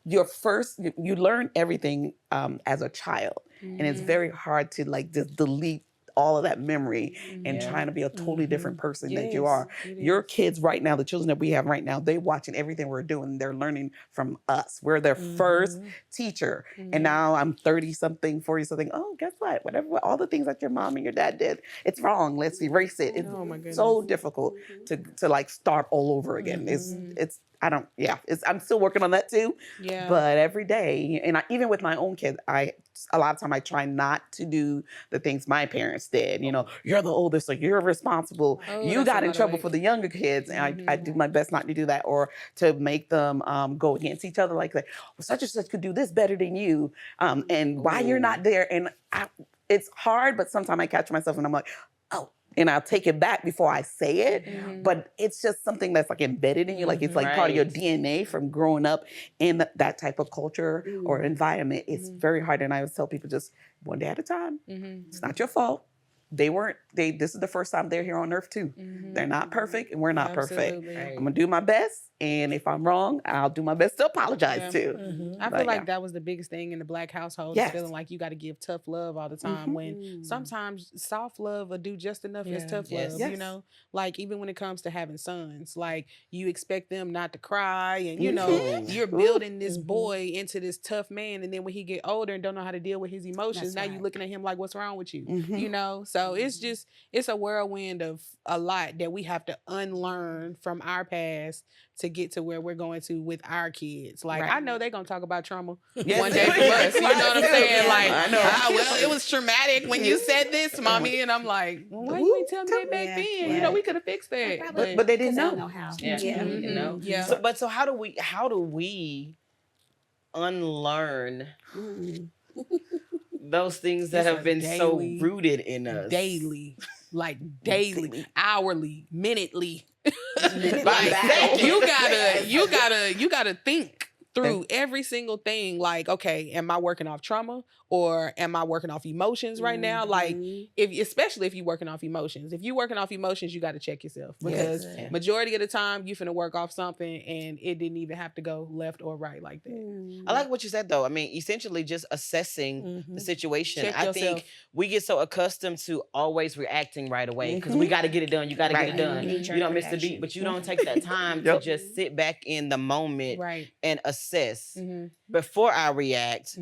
[SPEAKER 4] you learn everything as a child, and it's very hard to like just delete all of that memory and trying to be a totally different person that you are. Your kids right now, the children that we have right now, they watching everything we're doing. They're learning from us. We're their first teacher. And now I'm 30 something, 40 something. Oh, guess what? Whatever, all the things that your mom and your dad did, it's wrong. Let's erase it. It's
[SPEAKER 3] Oh my goodness.
[SPEAKER 4] so difficult to like start all over again. It's I don't, yeah, I'm still working on that too.
[SPEAKER 3] Yeah.
[SPEAKER 4] But every day, and even with my own kids, a lot of time I try not to do the things my parents did. You know, you're the oldest, so you're responsible.
[SPEAKER 3] Oh,
[SPEAKER 4] You
[SPEAKER 3] that's a
[SPEAKER 4] got in
[SPEAKER 3] lot of
[SPEAKER 4] trouble
[SPEAKER 3] weight.
[SPEAKER 4] for the younger kids, and I do my best not to do that, or to make them go against each other, like well, such and such could do this better than you, and why you're not there. And it's hard, but sometimes I catch myself and I'm like, oh. And I'll take it back before I say it, but it's just something that's like embedded in you, like it's like part of your DNA from growing up in that type of culture or environment. It's very hard, and I always tell people, just one day at a time. It's not your fault. This is the first time they're here on earth too. They're not perfect, and we're not perfect.
[SPEAKER 3] Absolutely.
[SPEAKER 4] I'm gonna do my best, and if I'm wrong, I'll do my best to apologize too.
[SPEAKER 3] I feel like that was the biggest thing in the Black household, is
[SPEAKER 4] Yes.
[SPEAKER 3] feeling like you got to give tough love all the time, when sometimes soft love will do just enough as tough love, you
[SPEAKER 4] Yes.
[SPEAKER 3] know? Like, even when it comes to having sons, like, you expect them not to cry, and you know, you're building this boy into this tough man, and then when he get older and don't know how to deal with his emotions, now you looking at him like, what's wrong with you? You know? So it's a whirlwind of a lot that we have to unlearn from our past to get to where we're going to with our kids. Like, I know they're gonna talk about trauma one day from us. You know what I'm saying? Like,
[SPEAKER 4] I know.
[SPEAKER 3] well, it was traumatic when you said this, mommy. And I'm like, well, why you ain't tell me that back then? You know, we could have fixed that.
[SPEAKER 4] But they didn't know.
[SPEAKER 2] know how.
[SPEAKER 1] Yeah. You know?
[SPEAKER 3] Yeah.
[SPEAKER 1] So how do we unlearn those things that
[SPEAKER 3] It's
[SPEAKER 1] have
[SPEAKER 3] a
[SPEAKER 1] been so
[SPEAKER 3] daily-
[SPEAKER 1] rooted in us?
[SPEAKER 3] Daily, like daily, hourly, minutely.
[SPEAKER 1] By
[SPEAKER 3] Like,
[SPEAKER 1] second.
[SPEAKER 3] you gotta think through every single thing. Like, okay, am I working off trauma, or am I working off emotions right now? Like, especially if you're working off emotions. If you're working off emotions, you got to check yourself, because majority of the time you finna work off something and it didn't even have to go left or right like that.
[SPEAKER 1] I like what you said, though. I mean, essentially just assessing the situation.
[SPEAKER 3] Check
[SPEAKER 1] I
[SPEAKER 3] yourself.
[SPEAKER 1] think we get so accustomed to always reacting right away, because we got to get it done. You got to get it done. You don't miss the beat, but you don't take that time to just sit back in the moment and assess before I react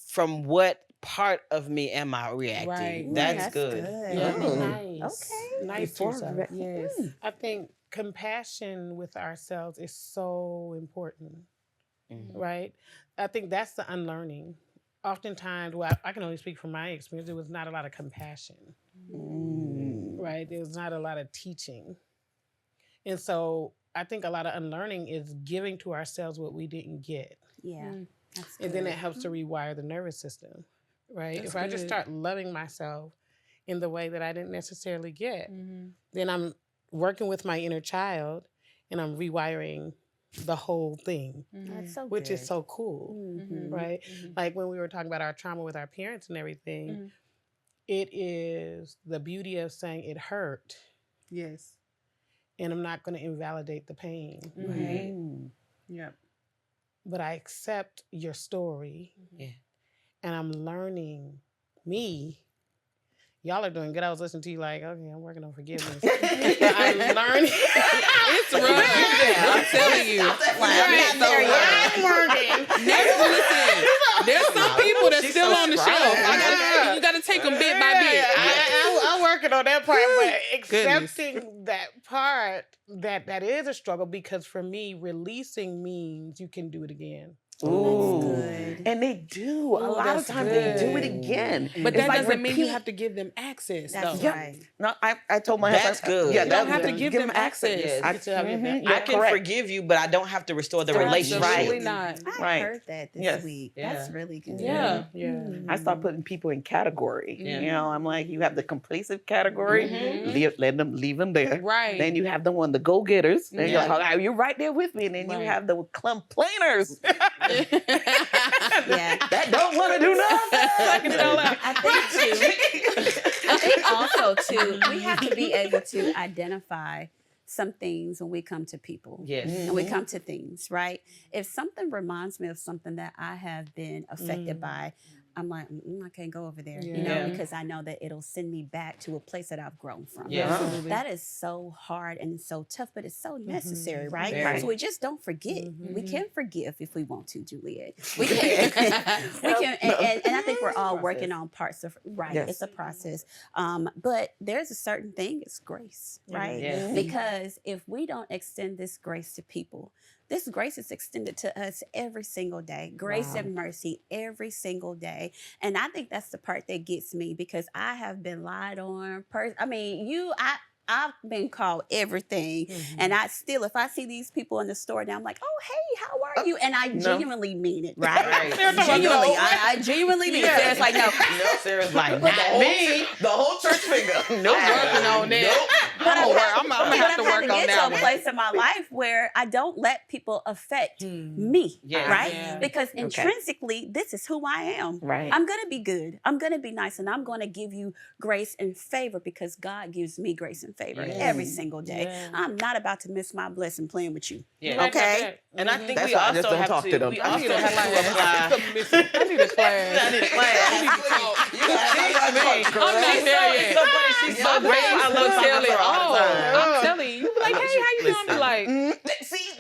[SPEAKER 1] from what part of me am I reacting.
[SPEAKER 3] Right.
[SPEAKER 1] That's good.
[SPEAKER 5] Yeah.
[SPEAKER 2] Nice.
[SPEAKER 5] Okay. Nice
[SPEAKER 4] Before
[SPEAKER 5] yourself.
[SPEAKER 4] react-
[SPEAKER 3] Yes.
[SPEAKER 5] I think compassion with ourselves is so important, right? I think that's the unlearning. Oftentimes, well, I can only speak from my experience, there was not a lot of compassion, right? There was not a lot of teaching. And so I think a lot of unlearning is giving to ourselves what we didn't get.
[SPEAKER 2] Yeah. That's
[SPEAKER 5] And then
[SPEAKER 2] good.
[SPEAKER 5] it helps to rewire the nervous system, right?
[SPEAKER 3] That's
[SPEAKER 5] if I just
[SPEAKER 3] good.
[SPEAKER 5] start loving myself in the way that I didn't necessarily get,
[SPEAKER 3] Mhm.
[SPEAKER 5] then I'm working with my inner child and I'm rewiring the whole thing,
[SPEAKER 2] That's so
[SPEAKER 5] which
[SPEAKER 2] good.
[SPEAKER 5] is so cool,
[SPEAKER 2] Mhm.
[SPEAKER 5] right? Like when we were talking about our trauma with our parents and everything, it is the beauty of saying it hurt,
[SPEAKER 3] Yes.
[SPEAKER 5] and I'm not going to invalidate the pain,
[SPEAKER 3] Right.
[SPEAKER 4] Mm.
[SPEAKER 3] Yep.
[SPEAKER 5] but I accept your story,
[SPEAKER 1] Yeah.
[SPEAKER 5] and I'm learning me. Y'all are doing good. I was listening to you like, okay, I'm working on forgiveness. I'm learning.
[SPEAKER 3] It's rough. I'm telling you.
[SPEAKER 2] I'm not there yet.
[SPEAKER 5] I'm working.
[SPEAKER 3] Listen, there's some people that's
[SPEAKER 1] She's
[SPEAKER 3] still
[SPEAKER 1] so
[SPEAKER 3] on the
[SPEAKER 1] strong.
[SPEAKER 3] shelf. You gotta take them bit by bit.
[SPEAKER 5] I'm working on that part, but
[SPEAKER 3] Goodness.
[SPEAKER 5] accepting that part that is a struggle, because for me, releasing means you can do it again.
[SPEAKER 4] Ooh.
[SPEAKER 2] good.
[SPEAKER 4] And they do. A
[SPEAKER 3] Ooh,
[SPEAKER 4] lot of
[SPEAKER 3] that's
[SPEAKER 4] times they do it
[SPEAKER 3] good.
[SPEAKER 4] again.
[SPEAKER 3] But
[SPEAKER 4] It's
[SPEAKER 3] that
[SPEAKER 4] like
[SPEAKER 3] doesn't mean you
[SPEAKER 4] repeat.
[SPEAKER 3] have to give them access.
[SPEAKER 2] That's
[SPEAKER 3] though.
[SPEAKER 2] right.
[SPEAKER 4] No, I told my
[SPEAKER 1] That's
[SPEAKER 4] husband.
[SPEAKER 1] good.
[SPEAKER 4] Yeah,
[SPEAKER 1] You
[SPEAKER 3] don't
[SPEAKER 4] that's
[SPEAKER 3] have to
[SPEAKER 4] good.
[SPEAKER 3] give them access.
[SPEAKER 1] Yes.
[SPEAKER 5] You still have your back.
[SPEAKER 4] You're
[SPEAKER 1] I can
[SPEAKER 4] correct.
[SPEAKER 1] forgive you, but I don't have to restore the
[SPEAKER 3] Absolutely
[SPEAKER 1] relationship.
[SPEAKER 3] not.
[SPEAKER 2] I
[SPEAKER 4] Right.
[SPEAKER 2] heard that this
[SPEAKER 4] Yes.
[SPEAKER 2] week.
[SPEAKER 1] Yeah.
[SPEAKER 2] That's really good.
[SPEAKER 3] Yeah.
[SPEAKER 5] Yeah.
[SPEAKER 4] I start putting people in category.
[SPEAKER 1] Yeah.
[SPEAKER 4] You know, I'm like, you have the complacent category, leave them there.
[SPEAKER 3] Right.
[SPEAKER 4] Then you have the one, the go-getters. Then you're
[SPEAKER 1] Yeah.
[SPEAKER 4] like, oh, you're right there with me. And then
[SPEAKER 3] Right.
[SPEAKER 4] you have the complainers
[SPEAKER 2] Yeah.
[SPEAKER 4] that don't want to do nothing.
[SPEAKER 2] I think also too, we have to be able to identify some things when we come to people.
[SPEAKER 1] Yes.
[SPEAKER 2] And we come to things, right? If something reminds me of something that I have been affected by, I'm like, I can't go over there, you know,
[SPEAKER 1] Yeah.
[SPEAKER 2] because I know that it'll send me back to a place that I've grown from.
[SPEAKER 1] Yeah.
[SPEAKER 3] Absolutely.
[SPEAKER 2] That is so hard and so tough, but it's so necessary, right?
[SPEAKER 1] Very.
[SPEAKER 2] So we just don't forget. We can forgive if we want to, Juliet. We
[SPEAKER 4] can.
[SPEAKER 2] can. We can, and I think we're all working on parts of
[SPEAKER 4] Yes.
[SPEAKER 2] It's a process, but there's a certain thing. It's grace, right?
[SPEAKER 1] Yeah.
[SPEAKER 2] Because if we don't extend this grace to people, this grace is extended to us every single day. Grace and mercy every single day. And I think that's the part that gets me, because I have been lied on. I've been called everything. And I still, if I see these people in the store now, I'm like, oh, hey, how are you? And I genuinely mean it, right?
[SPEAKER 1] Right.
[SPEAKER 2] Genuinely. I genuinely mean it. Sarah's like, no.
[SPEAKER 1] No, Sarah's like, not me.
[SPEAKER 4] The whole church finger. No,
[SPEAKER 3] working on that.
[SPEAKER 2] But
[SPEAKER 3] I'm gonna have to
[SPEAKER 2] I've had
[SPEAKER 3] work
[SPEAKER 2] to
[SPEAKER 3] on
[SPEAKER 2] get
[SPEAKER 3] that
[SPEAKER 2] to a
[SPEAKER 3] one.
[SPEAKER 2] place in my life where I don't let people affect me,
[SPEAKER 1] Yes.
[SPEAKER 2] right?
[SPEAKER 3] Yeah.
[SPEAKER 2] Because intrinsically, this is who I am.
[SPEAKER 4] Right.
[SPEAKER 2] I'm going to be good. I'm going to be nice. And I'm going to give you grace and favor, because God gives me grace and favor every single day.
[SPEAKER 3] Yeah.
[SPEAKER 2] I'm not about to miss my blessing playing with you.
[SPEAKER 1] Yeah.
[SPEAKER 2] Okay?
[SPEAKER 1] And I think
[SPEAKER 4] That's
[SPEAKER 1] we
[SPEAKER 4] why I just
[SPEAKER 1] also
[SPEAKER 4] don't
[SPEAKER 1] have
[SPEAKER 4] talk to them.
[SPEAKER 1] we
[SPEAKER 4] I
[SPEAKER 1] also
[SPEAKER 3] need a
[SPEAKER 1] have to
[SPEAKER 3] class.
[SPEAKER 1] apply.
[SPEAKER 3] I need a class.
[SPEAKER 1] I need a class.
[SPEAKER 3] I'm not there yet.
[SPEAKER 1] It's so funny. She's so grateful. I
[SPEAKER 3] I'm
[SPEAKER 1] love
[SPEAKER 3] so
[SPEAKER 1] talking to her all the time.
[SPEAKER 3] I'm telling you. You be like, hey, how you doing? Be like,
[SPEAKER 4] See,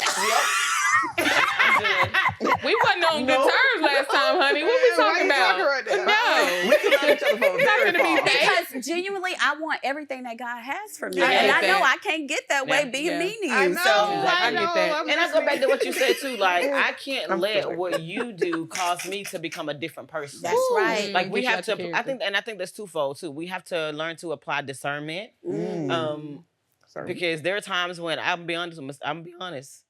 [SPEAKER 3] we wasn't on good terms last time, honey. What we talking about? No.
[SPEAKER 4] we can each other from
[SPEAKER 3] Not
[SPEAKER 4] very
[SPEAKER 3] gonna be
[SPEAKER 4] far.
[SPEAKER 3] bad.
[SPEAKER 2] Because genuinely, I want everything that God has for me.
[SPEAKER 3] I
[SPEAKER 2] And
[SPEAKER 3] get
[SPEAKER 2] I know
[SPEAKER 3] that.
[SPEAKER 2] I can't get that way being
[SPEAKER 3] Yeah.
[SPEAKER 2] mean to you.
[SPEAKER 5] I know.
[SPEAKER 2] So
[SPEAKER 3] I get that.
[SPEAKER 1] And I go back to what you said too. Like, I can't let what you do cause me to become a different person.
[SPEAKER 2] that's right.
[SPEAKER 1] Like we
[SPEAKER 3] Get you
[SPEAKER 1] have
[SPEAKER 3] out your
[SPEAKER 1] to. I
[SPEAKER 3] character.
[SPEAKER 1] think that's twofold too. We have to learn to apply discernment.
[SPEAKER 4] Sorry.
[SPEAKER 1] Because there are times when I'm gonna be honest.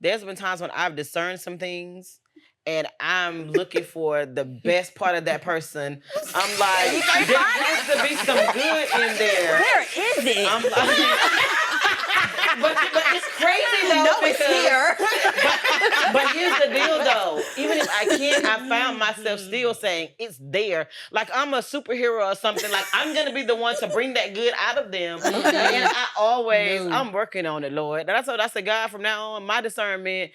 [SPEAKER 1] There's been times when I've discerned some things, and I'm looking for the best part of that person. I'm like, there has to be some good in there.
[SPEAKER 2] Where is it?
[SPEAKER 1] I'm like, but it's crazy though.
[SPEAKER 2] No, it's
[SPEAKER 1] because-
[SPEAKER 2] here.
[SPEAKER 1] But here's the deal though. Even if I can't, I found myself still saying it's there. Like I'm a superhero or something. Like I'm gonna be the one to bring that good out of them. And I'm working on it, Lord. And I said, God, from now on, my discernment.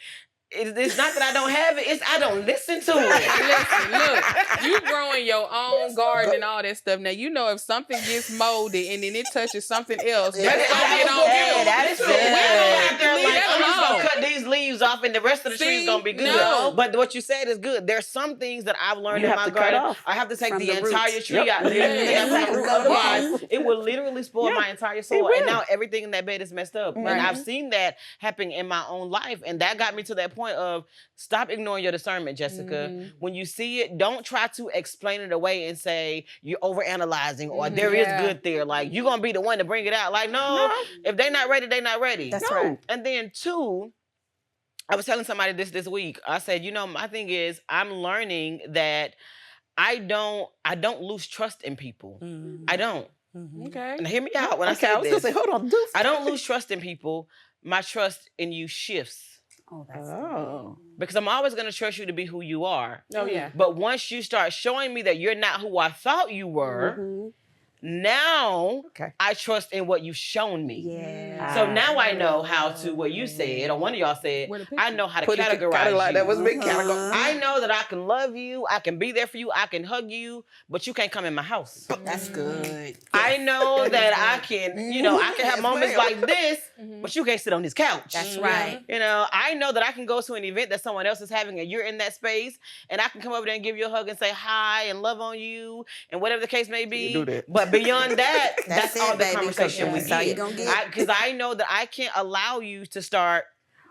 [SPEAKER 1] It's not that I don't have it, it's I don't listen to it.
[SPEAKER 3] Listen, look, you growing your own garden and all that stuff. Now, you know if something gets molded and then it touches something else, that's gonna get on you.
[SPEAKER 2] that is
[SPEAKER 3] So
[SPEAKER 2] good.
[SPEAKER 3] we don't have to
[SPEAKER 1] They're
[SPEAKER 3] leave
[SPEAKER 1] like,
[SPEAKER 3] that
[SPEAKER 1] I'm just
[SPEAKER 3] alone.
[SPEAKER 1] gonna cut these leaves off and the rest of the tree's
[SPEAKER 3] See?
[SPEAKER 1] gonna be good.
[SPEAKER 3] No.
[SPEAKER 1] But what you said is good. There's some things that I've learned
[SPEAKER 4] You
[SPEAKER 1] in
[SPEAKER 4] have
[SPEAKER 1] my
[SPEAKER 4] to cut
[SPEAKER 1] garden.
[SPEAKER 4] off.
[SPEAKER 1] I have to take
[SPEAKER 2] From
[SPEAKER 1] the
[SPEAKER 2] the roots.
[SPEAKER 1] entire tree out.
[SPEAKER 3] Yeah.
[SPEAKER 1] From the root.
[SPEAKER 2] Go to the
[SPEAKER 1] Otherwise, it will literally spoil my entire soil.
[SPEAKER 4] will.
[SPEAKER 1] And now everything in that bed is messed up. And I've seen that happen in my own life. And that got me to that point of stop ignoring your discernment, Jessica. When you see it, don't try to explain it away and say you're overanalyzing or there is good there. Like you're gonna be the one to bring it out. Like, no, if they're not ready, they're not ready.
[SPEAKER 2] That's right.
[SPEAKER 1] And then two, I was telling somebody this week. I said, my thing is I'm learning that I don't lose trust in people. I don't.
[SPEAKER 3] Okay.
[SPEAKER 1] And hear me out when I
[SPEAKER 4] Okay,
[SPEAKER 1] say
[SPEAKER 4] I was gonna
[SPEAKER 1] this.
[SPEAKER 4] say, hold on, do.
[SPEAKER 1] I don't lose trust in people. My trust in you shifts.
[SPEAKER 2] Oh, that's
[SPEAKER 4] Oh.
[SPEAKER 1] Because I'm always going to trust you to be who you are.
[SPEAKER 3] Oh yeah.
[SPEAKER 1] But once you start showing me that you're not who I thought you were, now I trust in what you've shown me.
[SPEAKER 2] Yeah.
[SPEAKER 1] So now I know how to, what you said, or one of y'all said, I know how to categorize you.
[SPEAKER 4] That was big category.
[SPEAKER 1] I know that I can love you, I can be there for you, I can hug you, but you can't come in my house.
[SPEAKER 2] That's good.
[SPEAKER 1] I know that I can, I can have moments like this, but you can't sit on this couch.
[SPEAKER 2] That's right.
[SPEAKER 1] I know that I can go to an event that someone else is having and you're in that space, and I can come over there and give you a hug and say hi and love on you and whatever the case may be.
[SPEAKER 4] You do that.
[SPEAKER 1] But beyond that, that's
[SPEAKER 2] it,
[SPEAKER 1] all the
[SPEAKER 2] baby,
[SPEAKER 1] conversation we
[SPEAKER 2] that's all you
[SPEAKER 1] get.
[SPEAKER 2] gonna get.
[SPEAKER 1] Because I know that I can't allow you to start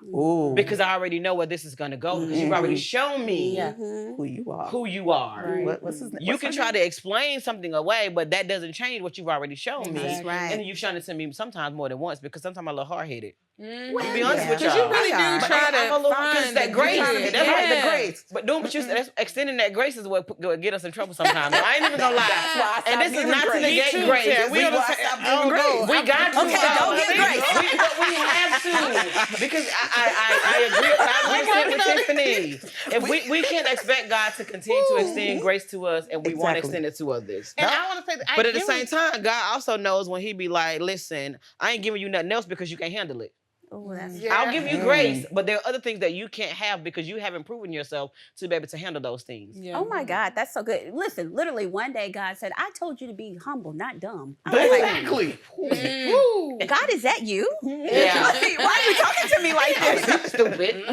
[SPEAKER 4] Ooh.
[SPEAKER 1] because I already know where this is going to go. Because you've already shown me
[SPEAKER 4] Who you are.
[SPEAKER 1] who you are.
[SPEAKER 3] Right.
[SPEAKER 4] What's his name?
[SPEAKER 1] You can try to explain something away, but that doesn't change what you've already shown me.
[SPEAKER 2] That's right.
[SPEAKER 1] And you've shown it to me sometimes more than once because sometimes I'm a little hard-headed.
[SPEAKER 2] Well,
[SPEAKER 1] To be honest with
[SPEAKER 3] Because
[SPEAKER 1] y'all.
[SPEAKER 3] you really do
[SPEAKER 1] But
[SPEAKER 3] try
[SPEAKER 1] I'm a
[SPEAKER 3] to
[SPEAKER 1] little-
[SPEAKER 3] find
[SPEAKER 1] because that
[SPEAKER 3] the
[SPEAKER 1] grace,
[SPEAKER 3] good.
[SPEAKER 1] that's right, the
[SPEAKER 3] Yeah.
[SPEAKER 1] grace. But extending that grace is what get us in trouble sometimes. I ain't even gonna lie.
[SPEAKER 4] That's why I stopped
[SPEAKER 1] And this is
[SPEAKER 4] giving
[SPEAKER 1] not to
[SPEAKER 4] grace.
[SPEAKER 1] negate
[SPEAKER 3] Me too,
[SPEAKER 1] grace.
[SPEAKER 3] Ted.
[SPEAKER 1] We
[SPEAKER 3] We
[SPEAKER 1] don't
[SPEAKER 3] don't
[SPEAKER 1] say,
[SPEAKER 3] stop giving grace.
[SPEAKER 1] we got to.
[SPEAKER 2] Okay, don't give grace.
[SPEAKER 1] But we have to because I agree. I agree with Tiffany. If we can't expect God to continue to extend grace to us, and we want to
[SPEAKER 4] Exactly.
[SPEAKER 1] extend it to others.
[SPEAKER 5] And I want to say that.
[SPEAKER 1] But at the same time, God also knows when He be like, "Listen, I ain't giving you nothing else because you can't handle it.
[SPEAKER 2] Oh, that's
[SPEAKER 1] I'll give you grace, but there are other things that you can't have because you haven't proven yourself to be able to handle those things."
[SPEAKER 3] Yeah.
[SPEAKER 2] Oh my God, that's so good. Listen, literally one day God said, I told you to be humble, not dumb. I was like,
[SPEAKER 4] Exactly.
[SPEAKER 3] Woo.
[SPEAKER 2] God, is that you?
[SPEAKER 1] Yeah.
[SPEAKER 2] Why are you talking to me like this?
[SPEAKER 1] Stupid.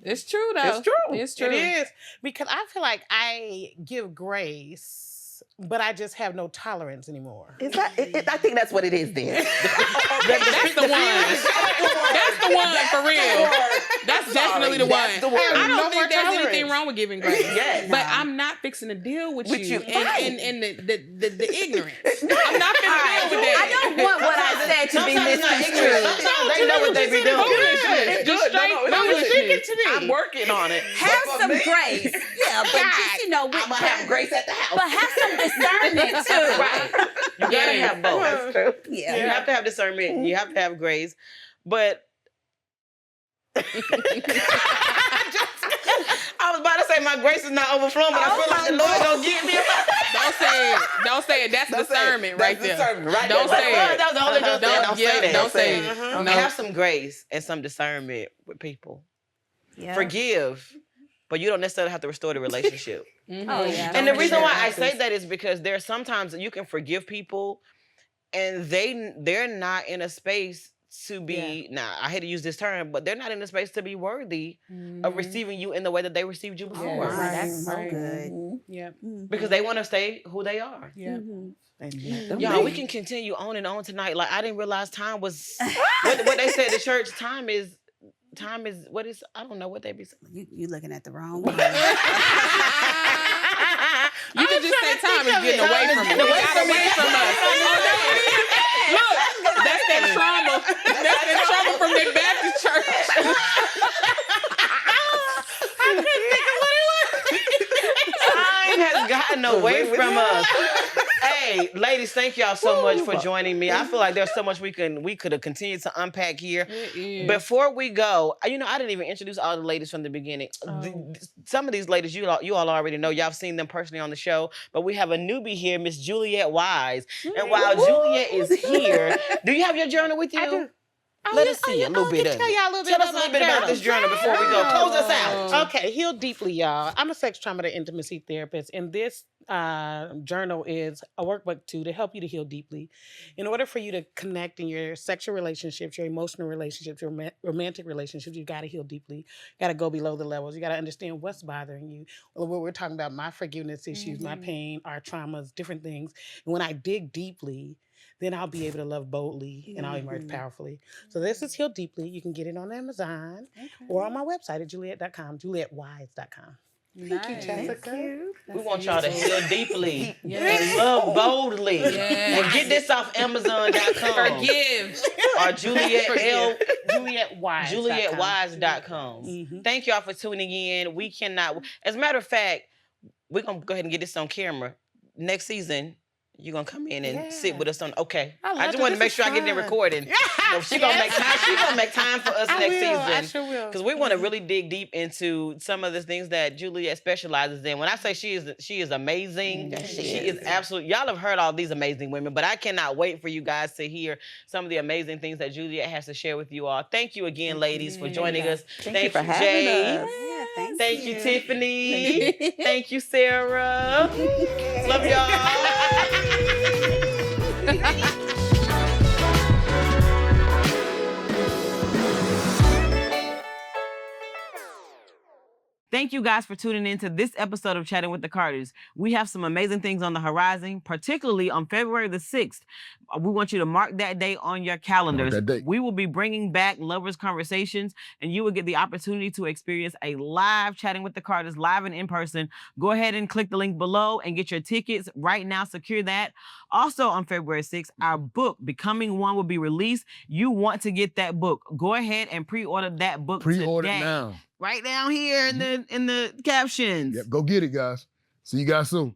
[SPEAKER 3] It's true though.
[SPEAKER 4] It's true.
[SPEAKER 3] It's true.
[SPEAKER 5] It is because I feel like I give grace, but I just have no tolerance anymore.
[SPEAKER 4] Is that? I think that's what it is. Then.
[SPEAKER 3] That's the one. That's the one for real. That's definitely the one.
[SPEAKER 4] That's the one.
[SPEAKER 3] I
[SPEAKER 5] No
[SPEAKER 3] don't
[SPEAKER 5] more
[SPEAKER 3] think there's
[SPEAKER 5] tolerance.
[SPEAKER 3] anything wrong with giving grace.
[SPEAKER 4] Yes.
[SPEAKER 3] But I'm not fixing to deal with you
[SPEAKER 4] Right.
[SPEAKER 3] and the ignorance. I'm not finna deal with that.
[SPEAKER 2] I don't want what I said to be
[SPEAKER 1] Sometimes it's not ignorant.
[SPEAKER 2] misconstrued.
[SPEAKER 1] Sometimes they know what they be doing.
[SPEAKER 4] It's
[SPEAKER 3] Just
[SPEAKER 4] good.
[SPEAKER 3] straight
[SPEAKER 4] No, it's
[SPEAKER 3] foolishness.
[SPEAKER 4] good.
[SPEAKER 5] to me.
[SPEAKER 4] I'm working on it.
[SPEAKER 2] Have
[SPEAKER 4] But for
[SPEAKER 2] some
[SPEAKER 4] me,
[SPEAKER 2] grace. Yeah, but just,
[SPEAKER 4] I'm gonna have grace at the house.
[SPEAKER 2] but have some discernment too.
[SPEAKER 1] Right. You gotta have both.
[SPEAKER 4] That's true.
[SPEAKER 2] Yeah.
[SPEAKER 1] You have to have discernment. You have to have grace. But I was about to say my grace is not overflowing, but I feel like the Lord don't give me.
[SPEAKER 3] Don't say it. Don't say it. That's discernment right
[SPEAKER 4] That's
[SPEAKER 3] there.
[SPEAKER 4] discernment right
[SPEAKER 3] Don't
[SPEAKER 4] there.
[SPEAKER 3] say
[SPEAKER 1] That
[SPEAKER 3] it.
[SPEAKER 1] was the only joke that.
[SPEAKER 3] Don't say that. Don't say it. No.
[SPEAKER 1] Have some grace and some discernment with people.
[SPEAKER 2] Yeah.
[SPEAKER 1] Forgive, but you don't necessarily have to restore the relationship.
[SPEAKER 2] Oh, yeah.
[SPEAKER 1] And the reason why I say that is because there are sometimes that you can forgive people and they're not in a space to be, now I hate to use this term, but they're not in a space to be worthy of receiving you in the way that they received you before.
[SPEAKER 2] Wow, that's so
[SPEAKER 3] Right.
[SPEAKER 2] good.
[SPEAKER 3] Yeah.
[SPEAKER 1] Because they want to stay who they are.
[SPEAKER 3] Yeah.
[SPEAKER 1] Y'all, we can continue on and on tonight. Like I didn't realize time was what they said at church. Time is what is, I don't know what they be saying.
[SPEAKER 2] You looking at the wrong one.
[SPEAKER 3] You can just say time is getting away from us. It got away from us. Look, that's that trauma. That's that trauma from the Baptist church.
[SPEAKER 1] Time has gotten away from us. Hey, ladies, thank y'all so much for joining me. I feel like there's so much we could have continued to unpack here. Before we go, I didn't even introduce all the ladies from the beginning. Some of these ladies you all already know. Y'all have seen them personally on the show, but we have a newbie here, Miss Juliet Wise. And while Juliet is here, do you have your journal with you?
[SPEAKER 5] I do.
[SPEAKER 1] Let us see a little bit of
[SPEAKER 5] Tell
[SPEAKER 1] it.
[SPEAKER 5] y'all a little bit
[SPEAKER 1] Tell us a little bit about this journal before we go. Close us out.
[SPEAKER 5] Okay, Heal Deeply, y'all. I'm a sex trauma and intimacy therapist, and this journal is a workbook to help you to heal deeply. In order for you to connect in your sexual relationships, your emotional relationships, your romantic relationships, you got to heal deeply. You got to go below the levels. You got to understand what's bothering you. What we're talking about, my forgiveness issues, my pain, our traumas, different things. And when I dig deeply, then I'll be able to love boldly and I'll emerge powerfully. So this is Heal Deeply. You can get it on Amazon or on my website at juliet.com, julietwise.com.
[SPEAKER 3] Thank you,
[SPEAKER 5] Jessica.
[SPEAKER 1] We want y'all to heal deeply
[SPEAKER 3] Yes.
[SPEAKER 1] and love boldly.
[SPEAKER 3] Yes.
[SPEAKER 1] And get this off Amazon.com.
[SPEAKER 3] Forgive.
[SPEAKER 1] Or Juliet L.
[SPEAKER 5] JulietWise.
[SPEAKER 1] JulietWise.com.
[SPEAKER 2] Mhm.
[SPEAKER 1] Thank y'all for tuning in. We cannot, as a matter of fact, we're going to go ahead and get this on camera. Next season, you're going to come in and sit with us on, okay. I just want to make sure I get it recording. So she's going to make time for us next season.
[SPEAKER 5] I sure will.
[SPEAKER 1] Because we want to really dig deep into some of the things that Juliet specializes in. When I say she is amazing, she is absolutely, y'all have heard all these amazing women, but I cannot wait for you guys to hear some of the amazing things that Juliet has to share with you all. Thank you again, ladies, for joining us.
[SPEAKER 4] Thank you for having
[SPEAKER 1] Jay.
[SPEAKER 4] us.
[SPEAKER 2] Yeah,
[SPEAKER 1] Thank you, Tiffany. Thank you, Sarah. Love y'all. Thank you guys for tuning in to this episode of Chatting with the Carters. We have some amazing things on the horizon, particularly on February the 6th. We want you to mark that day on your calendars. We will be bringing back Lovers Conversations, and you will get the opportunity to experience a live Chatting with the Carters, live and in person. Go ahead and click the link below and get your tickets right now. Secure that. Also on February 6th, our book, Becoming One, will be released. You want to get that book. Go ahead and pre-order that book today.
[SPEAKER 6] Pre-order now.
[SPEAKER 1] Right down here in the captions.
[SPEAKER 6] Yep, go get it, guys. See you guys soon.